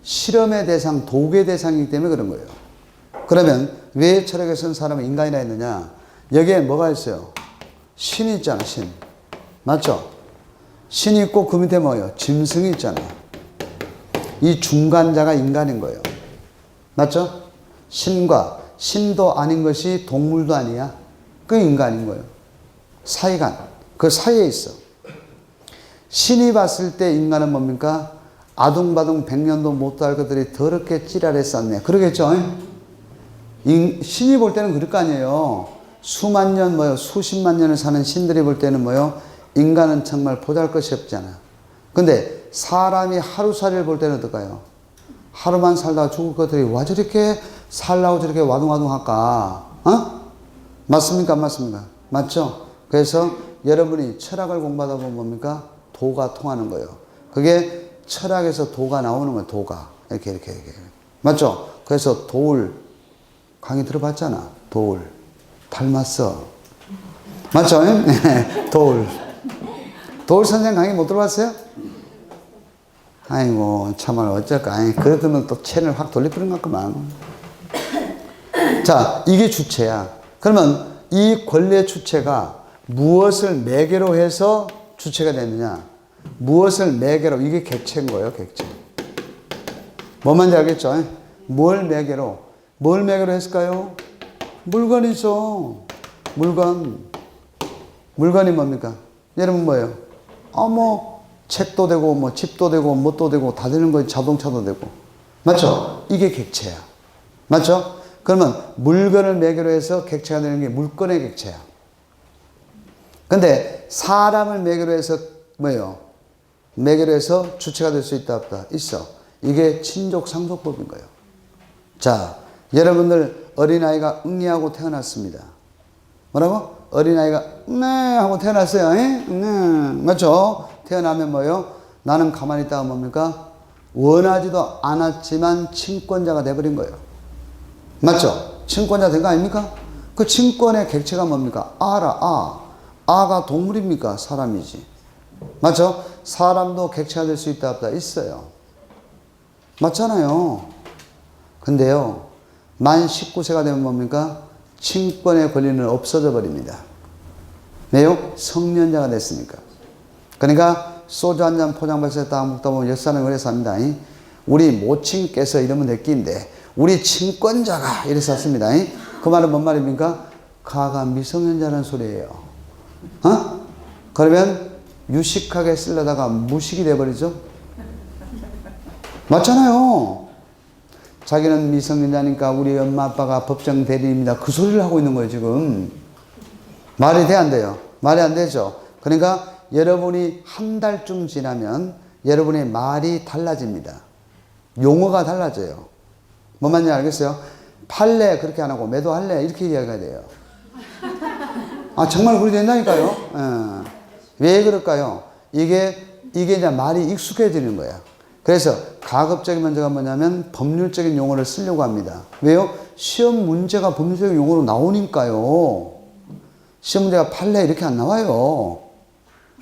실험의 대상, 도구의 대상이기 때문에 그런 거예요. 그러면 왜 철학에서는 사람을 인간이라 했느냐? 여기에 뭐가 있어요? 신이 있잖아. 신. 맞죠? 신이 있고 그 밑에 뭐예요? 짐승이 있잖아요. 이 중간자가 인간인 거예요. 맞죠? 신도 아닌 것이 동물도 아니야. 그 인간인 거예요. 사이간. 그 사이에 있어. 신이 봤을 때 인간은 뭡니까? 아둥바둥 100년도 못 살 것들이 더럽게 찌랄했었네. 그러겠죠? 신이 볼 때는 그럴 거 아니에요. 수만 년, 수십만 년을 사는 신들이 볼 때는 인간은 정말 보잘 것이 없잖아. 근데 사람이 하루살이를 볼 때는 어떨까요? 하루만 살다가 죽을 것들이 와 저렇게 살라고 저렇게 와둥와둥할까? 맞습니까? 안 맞습니까? 맞죠? 그래서 여러분이 철학을 공부하다 보면 뭡니까? 도가 통하는 거예요. 그게 철학에서 도가 나오는 거예요. 도가. 이렇게. 맞죠? 그래서 도울. 강의 들어봤잖아. 도울. 닮았어. 맞죠? 도울. 도울 선생 강의 못 들어봤어요? 아이고, 참말 어쩔까. 그러더면 또 채널 확 돌려버린 것 같구만. 자, 이게 주체야. 그러면 이 권리의 주체가 무엇을 매개로 해서 주체가 됐느냐? 무엇을 매개로, 이게 객체인 거예요, 객체. 뭐만지 알겠죠? 뭘 매개로 했을까요? 물건이죠. 물건이 뭡니까? 여러분 뭐예요? 책도 되고, 집도 되고, 뭣도 되고, 다 되는 거예요. 자동차도 되고. 맞죠? 이게 객체야. 맞죠? 그러면 물건을 매개로 해서 객체가 되는 게 물건의 객체야. 근데 사람을 매개로 해서 매개로 해서 주체가 될 수 있다, 없다? 있어. 이게 친족상속법인 거예요. 자, 여러분들 어린아이가 응애하고 태어났습니다. 뭐라고? 어린아이가 하고 태어났어요. 맞죠? 태어나면 나는 가만히 있다가 뭡니까? 원하지도 않았지만 친권자가 돼버린 거예요. 맞죠? 친권자 된 거 아닙니까? 그 친권의 객체가 뭡니까? 아가 동물입니까? 사람이지. 맞죠? 사람도 객체가 될 수 있다, 없다? 있어요. 맞잖아요. 근데요, 만 19세가 되면 뭡니까? 친권의 권리는 없어져 버립니다. 왜요? 성년자가 됐으니까. 그러니까 소주 한 잔 포장마차에 딱 먹다 보면 역사는 그래서 합니다. 우리 모친께서 이러면 됐기인데 우리 친권자가 이래서 습니다. 그 말은 뭔 말입니까? 가가 미성년자라는 소리예요. 그러면 유식하게 쓰려다가 무식이 돼버리죠. 맞잖아요. 자기는 미성년자니까 우리 엄마 아빠가 법정 대리인입니다. 그 소리를 하고 있는 거예요 지금. 말이 돼 안 돼요? 말이 안 되죠. 그러니까 여러분이 한 달쯤 지나면 여러분의 말이 달라집니다. 용어가 달라져요. 뭔 말인지 알겠어요? 팔래 그렇게 안 하고 매도할래 이렇게 이야기가 돼요. 정말 그렇게 된다니까요. 왜 그럴까요? 이게 이제 말이 익숙해지는 거야. 그래서 가급적인 문제가 뭐냐면 법률적인 용어를 쓰려고 합니다. 왜요? 시험 문제가 법률적인 용어로 나오니까요. 시험 문제가 판례 이렇게 안 나와요.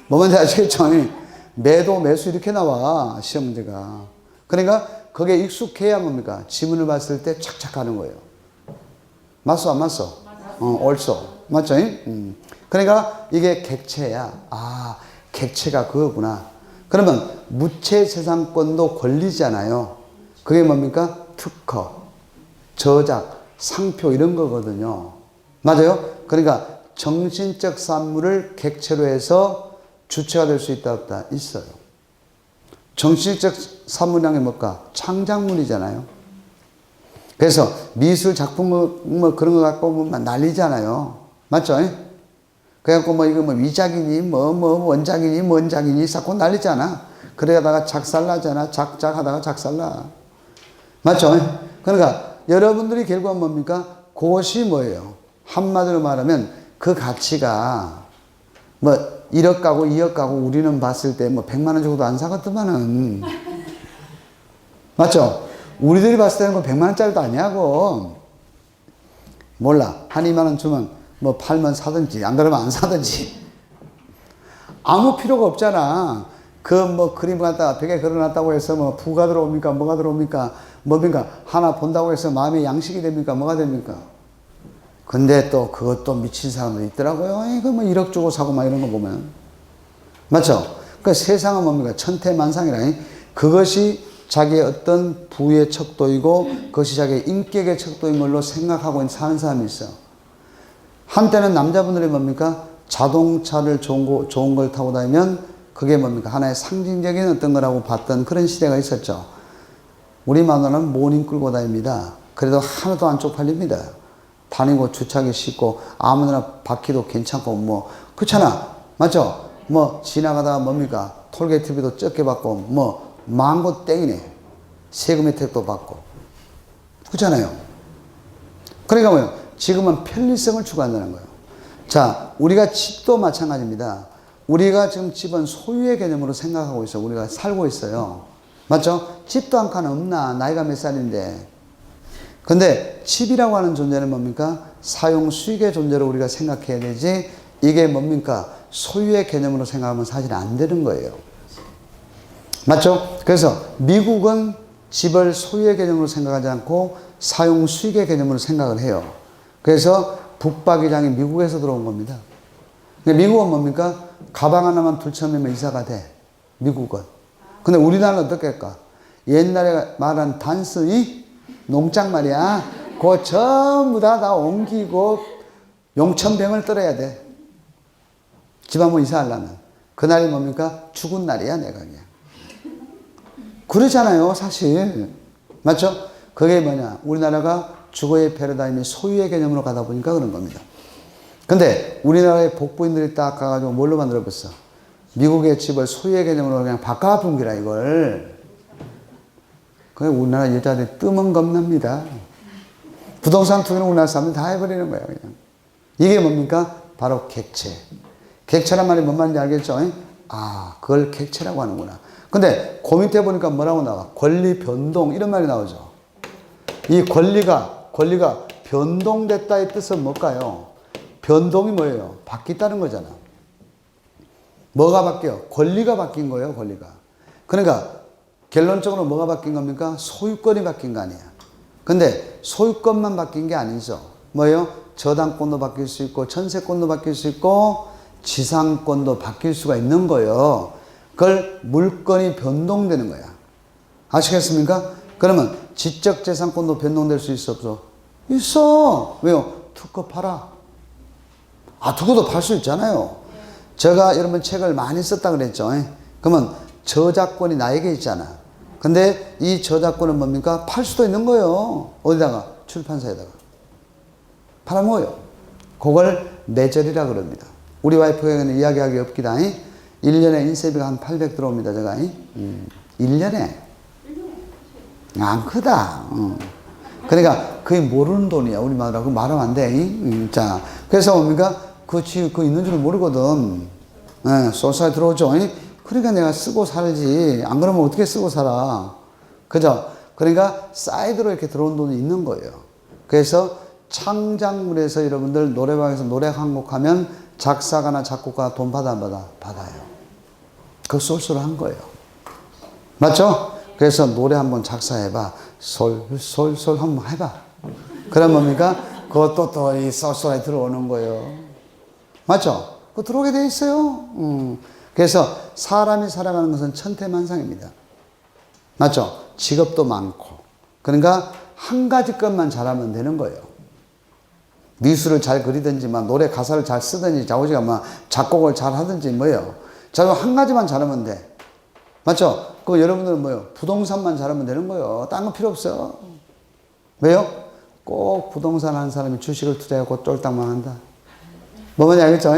뭐 뭔지 아시겠죠? 매도 매수 이렇게 나와 시험 문제가. 그러니까 거기에 익숙해야 뭡니까? 지문을 봤을 때 착착 하는 거예요. 맞소 안 맞소? 옳소. 맞죠? 그러니까 이게 객체야. 객체가 그거구나. 그러면 무채재산권도 권리잖아요. 그게 뭡니까? 특허, 저작, 상표 이런 거거든요. 맞아요? 그러니까 정신적 산물을 객체로 해서 주체가 될 수 있다 없다? 있어요. 정신적 산물이란 게 뭘까? 창작물이잖아요. 그래서 미술 작품 뭐 그런 거 갖고 보면 난리잖아요. 맞죠? 그래갖고 이거 위작이니 원작이니 뭔작이니 자꾸 난리잖아. 그러다가 작살나잖아. 작작하다가 작살나. 맞죠? 그러니까 여러분들이 결국은 뭡니까? 그것이 뭐예요? 한마디로 말하면 그 가치가 1억 가고 2억 가고 우리는 봤을 때 100만 원 주고도 안 사겠더만은. 맞죠? 우리들이 봤을 때는 100만 원짜리도 아니야고. 몰라. 한 2만 원 주면 팔면 사든지 안 그러면 안 사든지. 아무 필요가 없잖아. 그림 갖다가 벽에 걸어놨다고 해서 부가 들어옵니까? 뭐가 들어옵니까? 뭡니까? 하나 본다고 해서 마음의 양식이 됩니까? 뭐가 됩니까? 근데 또 그것도 미친 사람들이 있더라고요. 이거 1억 주고 사고 이런 거 보면. 맞죠? 그러니까 세상은 뭡니까? 천태만상이라. 그것이 자기의 어떤 부의 척도이고 그것이 자기의 인격의 척도인 걸로 생각하고 사는 사람이 있어요. 한때는 남자분들이 뭡니까? 자동차를 좋은 걸 타고 다니면 그게 뭡니까? 하나의 상징적인 어떤 거라고 봤던 그런 시대가 있었죠. 우리 마누라는 모닝 끌고 다닙니다. 그래도 하나도 안 쪽팔립니다. 다니고 주차하기 쉽고 아무나 바퀴도 괜찮고 그렇잖아. 맞죠? 지나가다가 뭡니까? 톨게이트비도 적게 받고 망고 땡이네. 세금 혜택도 받고. 그렇잖아요. 그러니까 뭐예요? 지금은 편리성을 추구한다는 거예요. 자, 우리가 집도 마찬가지입니다. 우리가 지금 집은 소유의 개념으로 생각하고 있어. 우리가 살고 있어요. 맞죠? 집도 한 칸 없나? 나이가 몇 살인데. 근데 집이라고 하는 존재는 뭡니까? 사용 수익의 존재로 우리가 생각해야 되지. 이게 뭡니까? 소유의 개념으로 생각하면 사실 안 되는 거예요. 맞죠? 그래서 미국은 집을 소유의 개념으로 생각하지 않고 사용 수익의 개념으로 생각을 해요. 그래서 북박이장이 미국에서 들어온 겁니다. 미국은 뭡니까? 가방 하나만 둘쳐매면 이사가 돼. 미국은. 근데 우리나라는 어떻게 할까? 옛날에 말한 단순히 농장 말이야. 그거 전부 다 옮기고 용천병을 떨어야 돼. 집 한번 이사하려면. 그날이 뭡니까? 죽은 날이야, 내가 그냥. 그러잖아요, 사실. 맞죠? 그게 뭐냐? 우리나라가 주거의 패러다임이 소유의 개념으로 가다 보니까 그런 겁니다. 근데 우리나라의 복부인들이 딱 가가지고 뭘로 만들어봤어? 미국의 집을 소유의 개념으로 그냥 바꿔분기라 이걸. 그게 우리나라 여자들이 뜸은 겁납니다. 부동산 투기는 우리나라 사람들 다 해버리는 거예요, 그냥. 이게 뭡니까? 바로 객체. 객체란 말이 뭔 말인지 알겠죠? 그걸 객체라고 하는구나. 근데 그 밑에 보니까 뭐라고 나와? 권리 변동 이런 말이 나오죠. 이 권리가 변동됐다의 뜻은 뭘까요? 변동이 뭐예요? 바뀌었다는 거잖아. 뭐가 바뀌어? 권리가 바뀐 거예요, 권리가. 그러니까 결론적으로 뭐가 바뀐 겁니까? 소유권이 바뀐 거 아니야. 근데 소유권만 바뀐 게 아니죠. 뭐예요? 저당권도 바뀔 수 있고 전세권도 바뀔 수 있고 지상권도 바뀔 수가 있는 거예요. 그걸 물건이 변동되는 거야. 아시겠습니까? 그러면 지적재산권도 변동될 수 있어 없어? 있어. 왜요? 특허 팔아. 특허도 팔 수 있잖아요. 제가 여러분 책을 많이 썼다 그랬죠. 그러면 저작권이 나에게 있잖아. 근데 이 저작권은 뭡니까? 팔 수도 있는 거예요. 어디다가? 출판사에다가. 팔아먹어요. 그걸 매절이라 그럽니다. 우리 와이프에게는 이야기하기 없기다. 1년에 인세비가 한 800 들어옵니다. 제가. 1년에. 안 크다. 그러니까 그게 모르는 돈이야. 우리 마누라. 그거 말하면 안 돼. 자, 그래서 뭡니까? 그거 있는 줄 모르거든. 소사에 들어오죠. 그러니까 내가 쓰고 살지. 안 그러면 어떻게 쓰고 살아. 그죠? 그러니까 사이드로 이렇게 들어온 돈이 있는 거예요. 그래서 창작물에서 여러분들 노래방에서 노래 한 곡 하면 작사가나 작곡가 돈 받아 안 받아? 받아요. 그거 쏠쏠한 거예요. 맞죠? 그래서 노래 한번 작사해봐. 솔솔솔 한번 해봐. 그럼 뭡니까? 그것도 또 이 쏠쏠하게 들어오는 거예요. 맞죠? 그거 들어오게 돼 있어요. 그래서 사람이 살아가는 것은 천태만상입니다. 맞죠? 직업도 많고. 그러니까 한 가지 것만 잘하면 되는 거예요. 미술을 잘 그리든지, 노래 가사를 잘 쓰든지, 자우지가 작곡을 잘 하든지 뭐예요. 자, 한 가지만 잘하면 돼. 맞죠? 그럼 여러분들은 뭐예요? 부동산만 잘하면 되는 거예요. 딴 거 필요 없어요. 왜요? 꼭 부동산 하는 사람이 주식을 투자하고 쫄딱만 한다. 뭐 뭔지 알겠죠?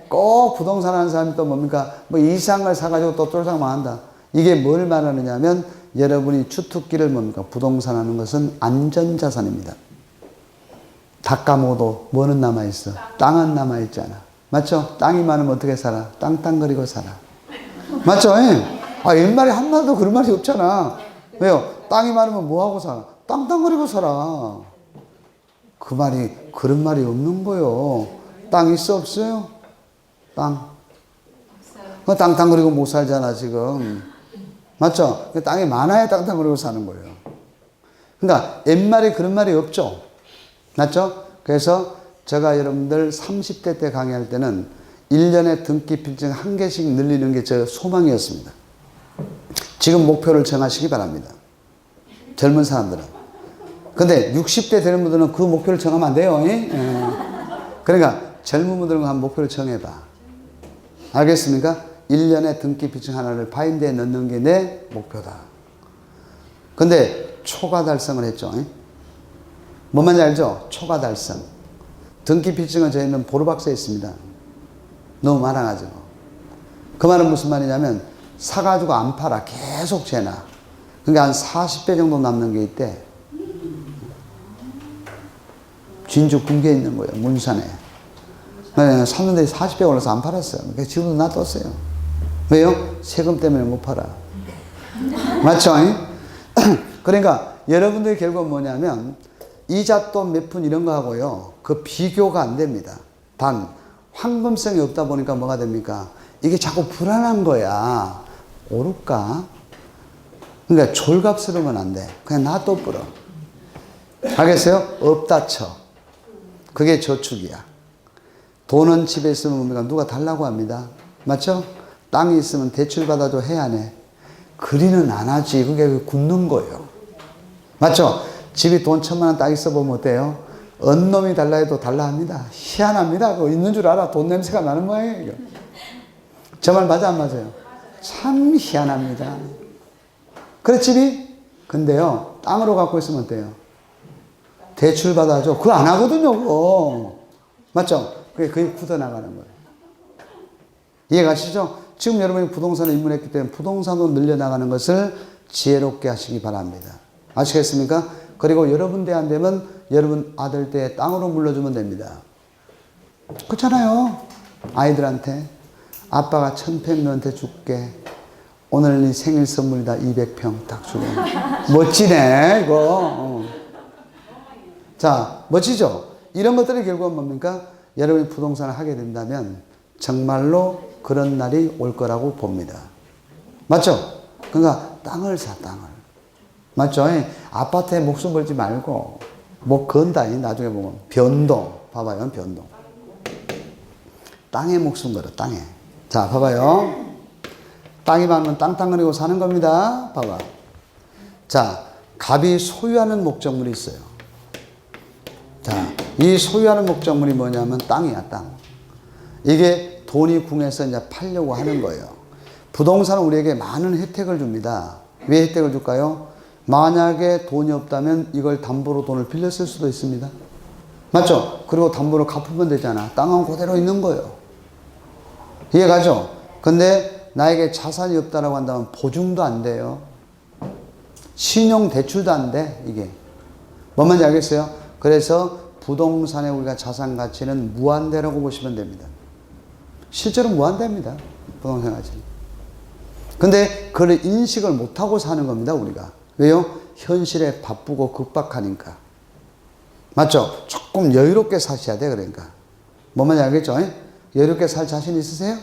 꼭 부동산 하는 사람이 또 뭡니까? 이상을 사가지고 또 쫄딱만 한다. 이게 뭘 말하느냐 하면 여러분이 주특기를 뭡니까? 부동산 하는 것은 안전자산입니다. 다 까먹어도 뭐는 남아있어? 땅은 남아있잖아. 맞죠? 땅이 많으면 어떻게 살아? 땅땅거리고 살아. 맞죠? 옛말에 한마디도 그런 말이 없잖아. 왜요? 땅이 많으면 뭐하고 살아? 땅땅거리고 살아. 그 말이, 그런 말이 없는 거요. 땅 있어, 없어요? 땅. 땅땅거리고 못 살잖아, 지금. 맞죠? 땅이 많아야 땅땅거리고 사는 거예요. 그러니까, 옛말에 그런 말이 없죠? 맞죠? 그래서 제가 여러분들 30대 때 강의할 때는 1년에 등기 필증 1개씩 늘리는 게 제 소망이었습니다. 지금 목표를 정하시기 바랍니다. 젊은 사람들은. 근데 60대 되는 분들은 그 목표를 정하면 안 돼요. 그러니까 젊은 분들은 한 목표를 정해봐. 알겠습니까? 1년에 등기 필증 하나를 바인드에 넣는 게 내 목표다. 근데 초과 달성을 했죠. 뭔 말인지 알죠? 초과 달성. 등기 필증은 저희는 보루박스에 있습니다. 너무 많아가지고. 그 말은 무슨 말이냐면 사가지고 안 팔아. 계속 재놔. 그러니까 한 40배 정도 남는 게 있대. 진주 궁계에 있는 거예요. 문산에. 샀는데 40배 올라서 안 팔았어요. 그러니까 지금도 놔뒀어요. 왜요? 세금 때문에 못 팔아. 맞죠? 그러니까 여러분들이 결국은 뭐냐면 이잣돈 몇 푼 이런 거 하고요. 그 비교가 안 됩니다. 단 황금성이 없다 보니까 뭐가 됩니까? 이게 자꾸 불안한 거야. 오를까? 그러니까 졸갑스러우면 안 돼. 그냥 놔둬 버려. 알겠어요? 없다 쳐. 그게 저축이야. 돈은 집에 있으면 뭡니까? 누가 달라고 합니다. 맞죠? 땅이 있으면 대출 받아줘 해야 안 해? 그리는 안 하지. 그게 굳는 거예요. 맞죠? 집이 돈 1,000만 원 딱 있어 보면 어때요? 언놈이 달라 해도 달라 합니다. 희한합니다. 그거 있는 줄 알아. 돈 냄새가 나는 모양이에요. 저 말 맞아 안 맞아요? 참 희한합니다. 그래 집이? 근데요. 땅으로 갖고 있으면 어때요? 대출 받아줘. 그거 안 하거든요. 그거. 맞죠? 그게 굳어나가는 거예요. 이해가시죠? 지금 여러분이 부동산을 입문했기 때문에 부동산으로 늘려나가는 것을 지혜롭게 하시기 바랍니다. 아시겠습니까? 그리고 여러분 대 안 되면 여러분 아들 때 땅으로 물려주면 됩니다. 그렇잖아요. 아이들한테 아빠가 1,000평 너한테 줄게. 오늘 네 생일 선물이다. 200평 딱 주고. 멋지네 이거. 자, 멋지죠? 이런 것들이 결국은 뭡니까? 여러분이 부동산을 하게 된다면 정말로 그런 날이 올 거라고 봅니다. 맞죠? 그러니까 땅을 사, 땅을. 맞죠? 아파트에 목숨 걸지 말고. 뭐 건다니 나중에 보면 변동. 봐봐요. 변동. 땅에 목숨 걸어. 땅에. 자 봐봐요. 땅이 많으면 땅땅거리고 사는 겁니다. 봐봐. 자 갑이 소유하는 목적물이 있어요. 자, 이 소유하는 목적물이 뭐냐면 땅이야, 땅. 이게 돈이 궁해서 이제 팔려고 하는 거예요. 부동산은 우리에게 많은 혜택을 줍니다. 왜 혜택을 줄까요? 만약에 돈이 없다면 이걸 담보로 돈을 빌렸을 수도 있습니다. 맞죠? 그리고 담보로 갚으면 되잖아. 땅은 그대로 있는 거예요. 이해가죠? 근데 나에게 자산이 없다라고 한다면 보증도 안 돼요. 신용 대출도 안 돼, 이게. 뭔 말인지 알겠어요? 그래서 부동산의 우리가 자산 가치는 무한대라고 보시면 됩니다. 실제로 무한대입니다. 부동산 가치는. 근데 그걸 인식을 못하고 사는 겁니다, 우리가. 왜요? 현실에 바쁘고 급박하니까. 맞죠? 조금 여유롭게 사셔야 돼, 그러니까. 뭔 말인지 알겠죠? 여유롭게 살 자신 있으세요?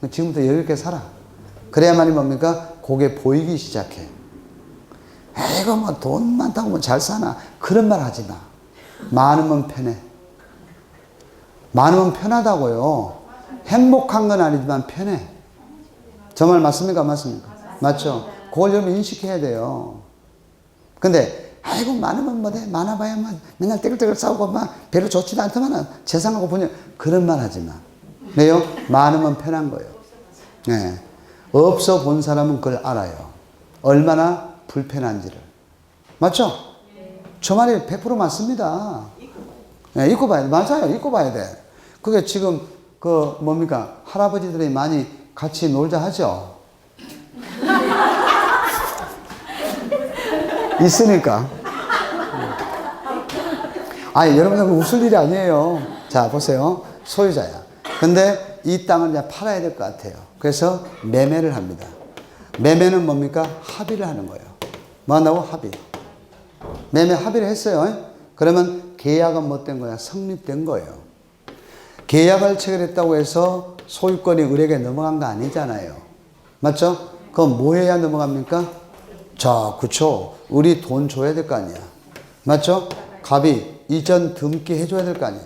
지금부터 여유롭게 살아. 그래야만이 뭡니까? 그게 보이기 시작해. 에이고, 뭐, 돈 많다고 뭐 잘 사나. 그런 말 하지 마. 많으면 편해. 많으면 편하다고요. 행복한 건 아니지만 편해. 저 말 맞습니까? 맞습니까? 맞죠? 그걸 좀 인식해야 돼요. 근데, 아이고, 많으면 뭐돼? 많아봐야만 맨날 떼글떼글 싸우고 막 별로 좋지도 않더만 재산하고 보니 그런 말 하지 마. 왜요? 많으면 편한 거예요. 네. 없어 본 사람은 그걸 알아요. 얼마나 불편한지를. 맞죠? 저 말이 100% 맞습니다. 네, 입고 봐야 돼. 맞아요. 입고 봐야 돼. 그게 지금, 뭡니까? 할아버지들이 많이 같이 놀자 하죠? 있으니까. 아니, 여러분들 웃을 일이 아니에요. 자, 보세요. 소유자야. 근데 이 땅을 이제 팔아야 될 것 같아요. 그래서 매매를 합니다. 매매는 뭡니까? 합의를 하는 거예요. 뭐 한다고? 합의. 매매 합의를 했어요. 그러면 계약은 뭐 된 거야? 성립된 거예요. 계약을 체결했다고 해서 소유권이 을에게 넘어간 거 아니잖아요. 맞죠? 그럼 뭐 해야 넘어갑니까? 자, 그쵸. 을이 돈 줘야 될 거 아니야. 맞죠? 갑이 이전 등기 해줘야 될 거 아니야.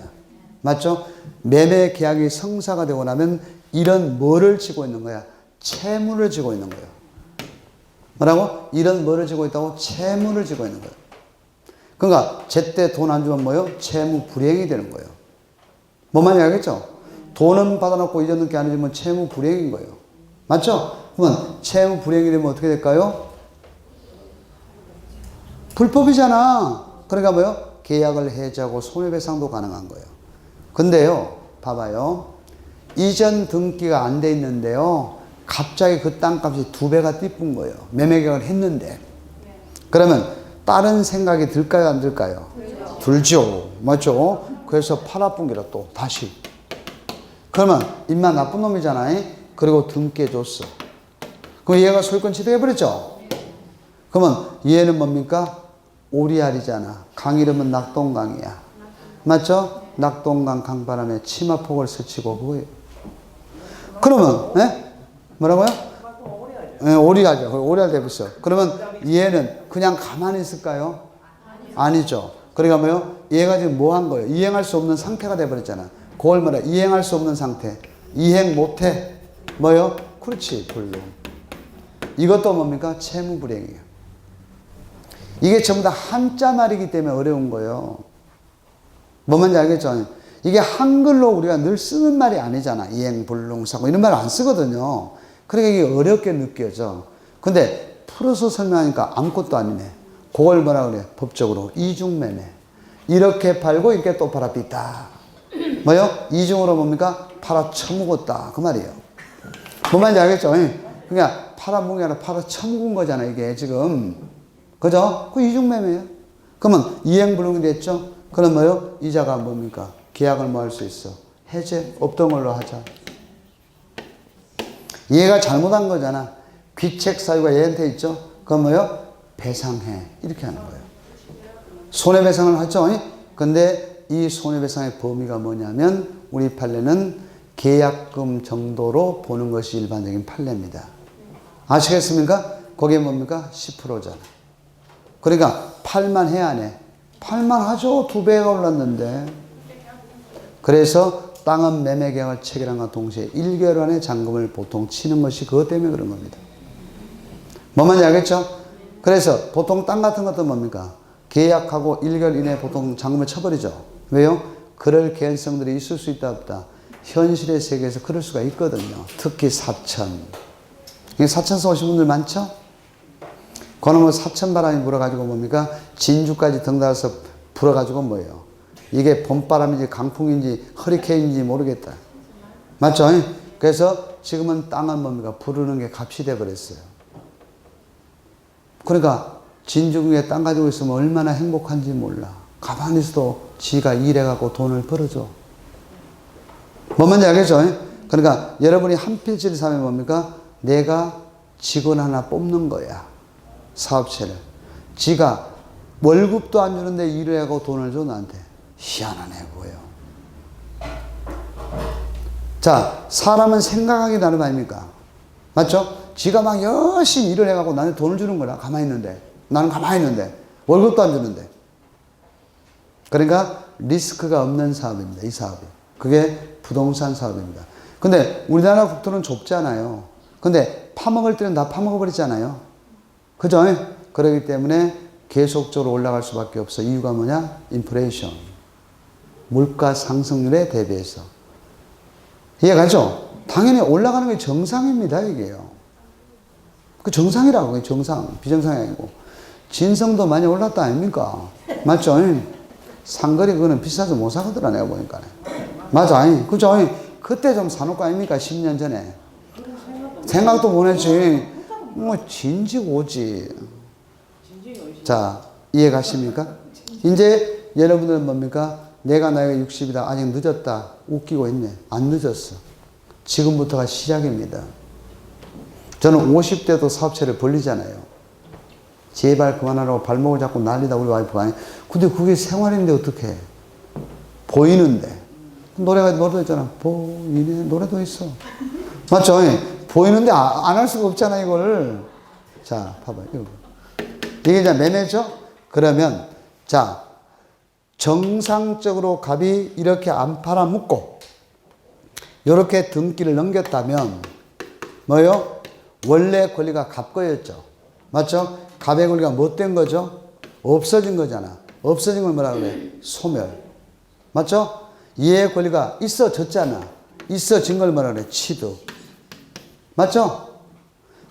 맞죠? 매매 계약이 성사가 되고 나면 이런 뭐를 지고 있는 거야? 채무를 지고 있는 거예요. 뭐라고? 이런 뭐를 지고 있다고? 채무를 지고 있는 거예요. 그러니까 제때 돈 안 주면 뭐예요? 채무 불이행이 되는 거예요. 뭔 말인지 알겠죠? 돈은 받아놓고 잊었는 게 아니지만 채무 불이행인 거예요. 맞죠? 그러면 채무 불이행이 되면 어떻게 될까요? 불법이잖아. 그러니까 뭐예요? 계약을 해지하고 손해배상도 가능한 거예요. 근데요, 봐봐요. 이전 등기가 안 돼 있는데요. 갑자기 그 땅값이 2배가 뛰쁜 거예요. 매매계약을 했는데. 그러면 다른 생각이 들까요? 안 들까요? 들죠. 맞죠? 그래서 팔아뿐 게라 또 다시. 그러면 입만 나쁜 놈이잖아요. 그리고 등기해 줬어. 그럼 얘가 소유권 취득해버렸죠? 그러면 얘는 뭡니까? 오리알이잖아. 강 이름은 낙동강이야. 맞죠? 낙동강 강바람에 치마폭을 스치고 그거예요. 그러면, 네? 뭐라고요? 네, 오리알이죠. 오리알 되겠어. 그러면 얘는 그냥 가만히 있을까요? 아니죠. 그러니까 뭐요? 얘가 지금 뭐 한 거예요? 이행할 수 없는 상태가 돼버렸잖아. 그걸 뭐라? 이행할 수 없는 상태. 이행 못해. 뭐요? 그렇지, 불능. 이것도 뭡니까? 채무불이행이에요. 이게 전부 다 한자 말이기 때문에 어려운 거예요. 뭔 말인지 알겠죠? 이게 한글로 우리가 늘 쓰는 말이 아니잖아. 이행, 불능, 사고 이런 말 안 쓰거든요. 그러니까 이게 어렵게 느껴져. 근데 풀어서 설명하니까 아무것도 아니네. 그걸 뭐라 그래? 법적으로 이중매매. 이렇게 팔고 이렇게 또 팔아 삐다. 뭐요? 이중으로 뭡니까? 팔아 처먹었다. 그 말이에요. 뭔 말인지 알겠죠? 그러니까 팔아먹은 게 아니라 팔아 처먹은 거잖아, 이게 지금. 그죠? 그 이중매매예요. 그러면 이행불능이 됐죠? 그럼 뭐요? 이자가 뭡니까? 계약을 뭐 할 수 있어? 해제? 없던 걸로 하자. 얘가 잘못한 거잖아. 귀책 사유가 얘한테 있죠? 그럼 뭐요? 배상해. 이렇게 하는 거예요. 손해배상을 하죠? 근데 이 손해배상의 범위가 뭐냐면 우리 판례는 계약금 정도로 보는 것이 일반적인 판례입니다. 아시겠습니까? 거기에 뭡니까? 10%잖아. 그러니까 팔만 해, 안 해? 팔만하죠. 2배가 올랐는데. 그래서 땅은 매매 계약을 체결함과 동시에 1개월 안에 잔금을 보통 치는 것이 그것 때문에 그런 겁니다. 뭔 말인지 알겠죠? 그래서 보통 땅 같은 것도 뭡니까? 계약하고 1개월 이내에 보통 잔금을 쳐버리죠. 왜요? 그럴 개연성들이 있을 수 있다 없다. 현실의 세계에서 그럴 수가 있거든요. 특히 사천. 사천서 오신 분들 많죠? 그놈은 사천 바람이 불어가지고 뭡니까? 진주까지 덩달아서 불어가지고 뭐예요? 이게 봄바람인지 강풍인지 허리케인인지 모르겠다. 맞죠? 그래서 지금은 땅은 뭡니까? 부르는 게 값이 돼버렸어요. 그러니까 진주국에 땅 가지고 있으면 얼마나 행복한지 몰라. 가만히 있어도 지가 일해갖고 돈을 벌어줘. 뭔 말인지 알겠죠? 그러니까 여러분이 한 필지를 사면 뭡니까? 내가 직원 하나 뽑는 거야. 사업체를. 지가 월급도 안 주는데 일을 하고 돈을 줘 나한테. 희한하네 보여. 자, 사람은 생각하기 나름 아닙니까? 맞죠? 지가 막 열심히 일을 해갖고 나한테 돈을 주는 거라. 가만히 있는데. 나는 가만히 있는데. 월급도 안 주는데. 그러니까 리스크가 없는 사업입니다. 이 사업이. 그게 부동산 사업입니다. 근데 우리나라 국토는 좁잖아요. 근데 파먹을 때는 다 파먹어버리잖아요. 그죠? 그렇기 때문에 계속적으로 올라갈 수밖에 없어. 이유가 뭐냐? 인플레이션. 물가 상승률에 대비해서. 이해가죠? 당연히 올라가는 게 정상입니다. 이게요. 그 정상이라고. 정상. 비정상이 아니고. 진성도 많이 올랐다 아닙니까? 맞죠? 상거리 그거는 비싸서 못 사거더라 내가 보니까. 맞아. 그죠? 그때 좀 사놓을 거 아닙니까? 10년 전에. 생각도 못 했지. 뭐 진지고지. 자, 이해 가십니까? 이제 여러분들은 뭡니까? 내가 나이가 60이다. 아직 늦었다. 웃기고 있네. 안 늦었어. 지금부터가 시작입니다. 저는 50대도 사업체를 벌리잖아요. 제발 그만하라고 발목을 잡고 난리다 우리 와이프가. 근데 그게 생활인데 어떡해. 보이는데. 노래도 있잖아. 보이네. 노래도 있어. 맞죠? 보이는데 안 할 수가 없잖아 이걸. 자, 봐봐요. 이게 이제 매매죠? 그러면 자, 정상적으로 갑이 이렇게 안 팔아먹고 이렇게 등기를 넘겼다면 뭐요? 원래 권리가 갑 거였죠. 맞죠? 갑의 권리가 못된 거죠? 없어진 거잖아. 없어진 걸 뭐라 그래? 소멸. 맞죠? 이의 권리가 있어졌잖아. 있어진 걸 뭐라 그래? 취득. 맞죠?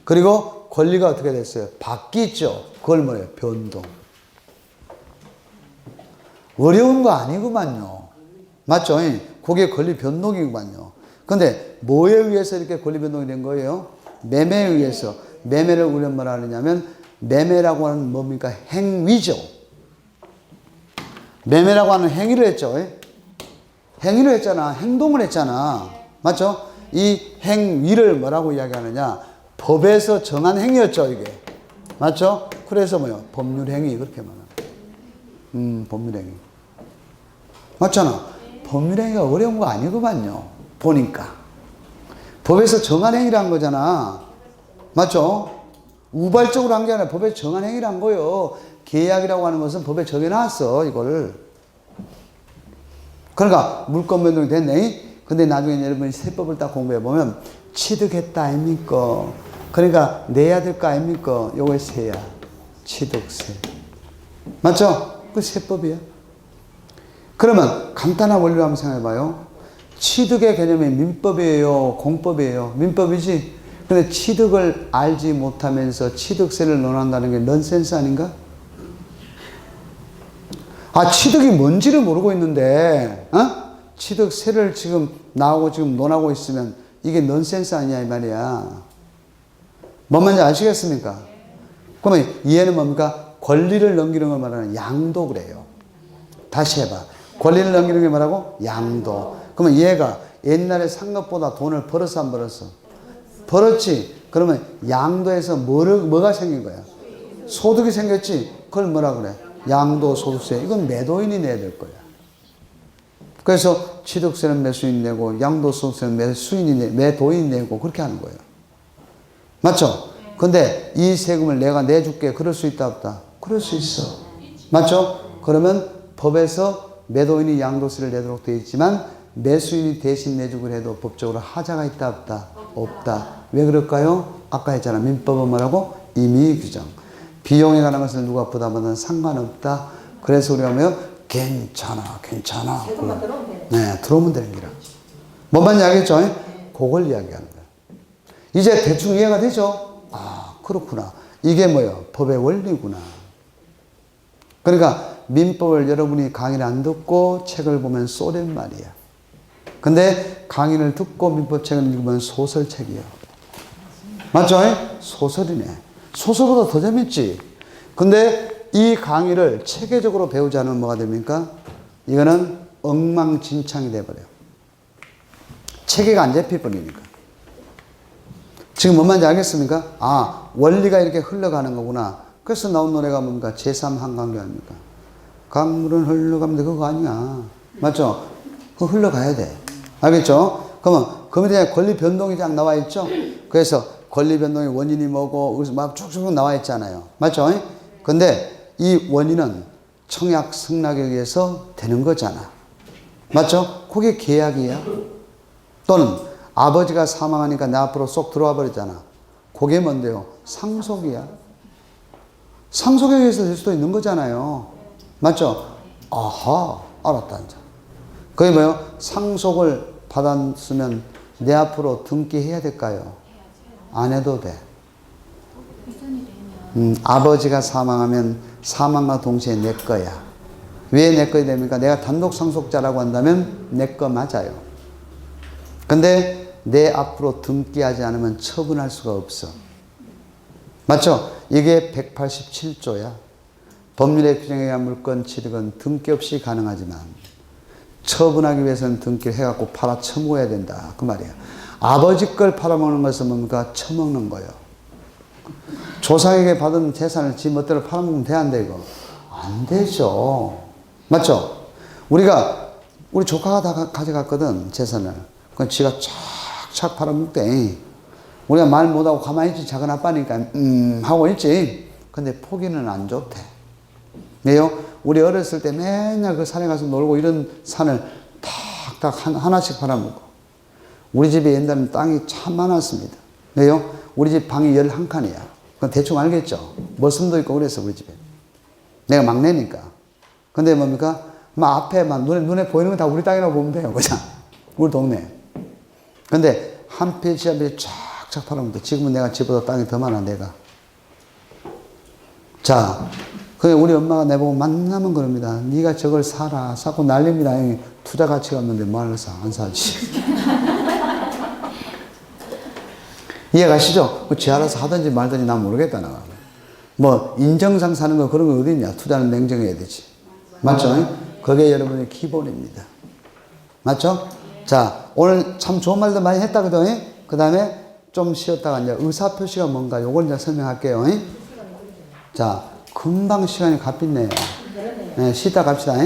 그리고 권리가 어떻게 됐어요? 바뀌죠. 그걸 뭐예요? 변동. 어려운 거 아니구만요. 맞죠? 그게 권리 변동이구만요. 근데 뭐에 의해서 이렇게 권리 변동이 된 거예요? 매매에 의해서. 매매를 우리가 뭐라 하느냐면 매매라고 하는 뭡니까? 행위죠. 매매라고 하는 행위를 했죠. 행위를 했잖아. 행동을 했잖아. 맞죠? 이 행위를 뭐라고 이야기하느냐? 법에서 정한 행위였죠, 이게. 맞죠? 그래서 뭐요? 법률행위, 그렇게 말하는. 법률행위. 맞잖아. 법률행위가 어려운 거 아니구만요. 보니까. 법에서 정한 행위를 한 거잖아. 맞죠? 우발적으로 한 게 아니라 법에 정한 행위를 한 거예요. 계약이라고 하는 것은 법에 정해놨어, 이걸. 그러니까 물권 변동이 됐네. 근데 나중에 여러분이 세법을 딱 공부해보면 취득했다 아닙니까? 그러니까 내야 될 거 아닙니까? 요거 세야. 취득세. 맞죠? 그 세법이야. 그러면 간단한 원리로 한번 생각해봐요. 취득의 개념이 민법이에요? 공법이에요? 민법이지? 근데 취득을 알지 못하면서 취득세를 논한다는 게 넌센스 아닌가? 아, 취득이 뭔지를 모르고 있는데, 취득세를 지금 나오고 지금 논하고 있으면 이게 넌센스 아니냐, 이 말이야. 뭔 말인지 아시겠습니까? 그러면 이해는 뭡니까? 권리를 넘기는 걸 말하는 양도 그래요. 다시 해봐. 권리를 넘기는 게 뭐라고? 양도. 그러면 얘가 옛날에 산 것보다 돈을 벌었어, 안 벌었어? 벌었지. 그러면 양도에서 뭐가 생긴 거야? 소득이 생겼지. 그걸 뭐라 그래? 양도 소득세. 이건 매도인이 내야 될 거야. 그래서 취득세는 매수인이 내고 양도 소득세는 매도인이 내고 그렇게 하는 거예요. 맞죠? 근데 이 세금을 내가 내줄게. 그럴 수 있다 없다? 그럴 수 있어. 맞죠? 그러면 법에서 매도인이 양도세를 내도록 되어 있지만 매수인이 대신 내주고 해도 법적으로 하자가 있다 없다? 없다. 왜 그럴까요? 아까 했잖아. 민법은 뭐라고? 임의 규정. 비용에 관한 것을 누가 부담하든 상관없다. 그래서 우리가 뭐요? 괜찮아. 세금만 들어오면 되네. 네, 들어오면 되는 기라. 뭔 말인지 알겠죠? 그걸 이야기하는 거예요. 이제 대충 이해가 되죠? 아, 그렇구나. 이게 뭐예요? 법의 원리구나. 그러니까 민법을 여러분이 강의를 안 듣고 책을 보면 쏘된 말이야. 근데 강의를 듣고 민법책을 읽으면 소설책이에요. 맞죠? 소설이네. 소설보다 더 재밌지. 근데 이 강의를 체계적으로 배우지 않으면 뭐가 됩니까? 이거는 엉망진창이 돼버려요. 체계가 안 잡힐 뿐이니까. 지금 뭔 말인지 알겠습니까? 아, 원리가 이렇게 흘러가는 거구나. 그래서 나온 노래가 뭡니까? 제3한강교 아닙니까? 강물은 흘러가면 돼. 그거 아니야. 맞죠? 그거 흘러가야 돼. 알겠죠? 그러면 거기에 권리 변동이 쫙 나와 있죠? 그래서 권리 변동의 원인이 뭐고, 막 쭉쭉 나와 있잖아요. 맞죠? 근데 이 원인은 청약 승낙에 의해서 되는 거잖아. 맞죠? 그게 계약이야. 또는 아버지가 사망하니까 내 앞으로 쏙 들어와 버리잖아. 그게 뭔데요? 상속이야. 상속에 의해서 될 수도 있는 거잖아요. 맞죠? 아하, 알았다, 이제. 그게 뭐예요? 상속을 받았으면 내 앞으로 등기해야 될까요? 안 해도 돼. 아버지가 사망하면 사망과 동시에 내 거야. 왜 내 거야 됩니까? 내가 단독 상속자라고 한다면 내 거 맞아요. 근데 내 앞으로 등기하지 않으면 처분할 수가 없어. 맞죠? 이게 187조야. 법률의 규정에 의한 물건 취득은 등기 없이 가능하지만 처분하기 위해서는 등기를 해갖고 팔아 처먹어야 된다. 그 말이야. 아버지 걸 팔아먹는 것은 뭡니까? 처먹는 거예요. 조상에게 받은 재산을 지 멋대로 팔아먹으면 돼, 안 돼, 이거? 안 되죠. 맞죠? 우리 조카가 다 가져갔거든, 재산을. 그건 지가 착착 팔아먹대. 우리가 말 못하고 가만히 있지, 작은 아빠니까, 하고 있지. 근데 포기는 안 좋대. 왜요? 우리 어렸을 때 맨날 그 산에 가서 놀고 이런 산을 탁탁 하나씩 팔아먹고. 우리 집에 옛날에는 땅이 참 많았습니다. 왜요? 우리 집 방이 11칸이야. 그건 대충 알겠죠? 머슴도 있고 그랬어, 우리 집에. 내가 막내니까. 근데 뭡니까? 막 앞에 막 눈에 보이는 거 다 우리 땅이라고 보면 돼요. 그냥. 우리 동네. 근데 한 페이지 한 페이지 쫙쫙 팔아먹고. 지금은 내가 집보다 땅이 더 많아, 내가. 자, 그게 우리 엄마가 내보고 만나면 그럽니다. 네가 저걸 사라. 사고 난립니다. 투자 가치가 없는데 뭐하러 사? 안 사지. 이해가시죠? 지 알아서 하든지 말든지 난 모르겠다, 나. 뭐, 인정상 사는 거 그런 거 어디 있냐? 투자는 냉정해야 되지. 맞죠? 그게 여러분의 기본입니다. 맞죠? 자, 오늘 참 좋은 말도 많이 했다거든. 그 다음에 좀 쉬었다가 이제 의사표시가 뭔가 요걸 이제 설명할게요. 자, 금방 시간이 값있네요. 네, 쉬다 갑시다.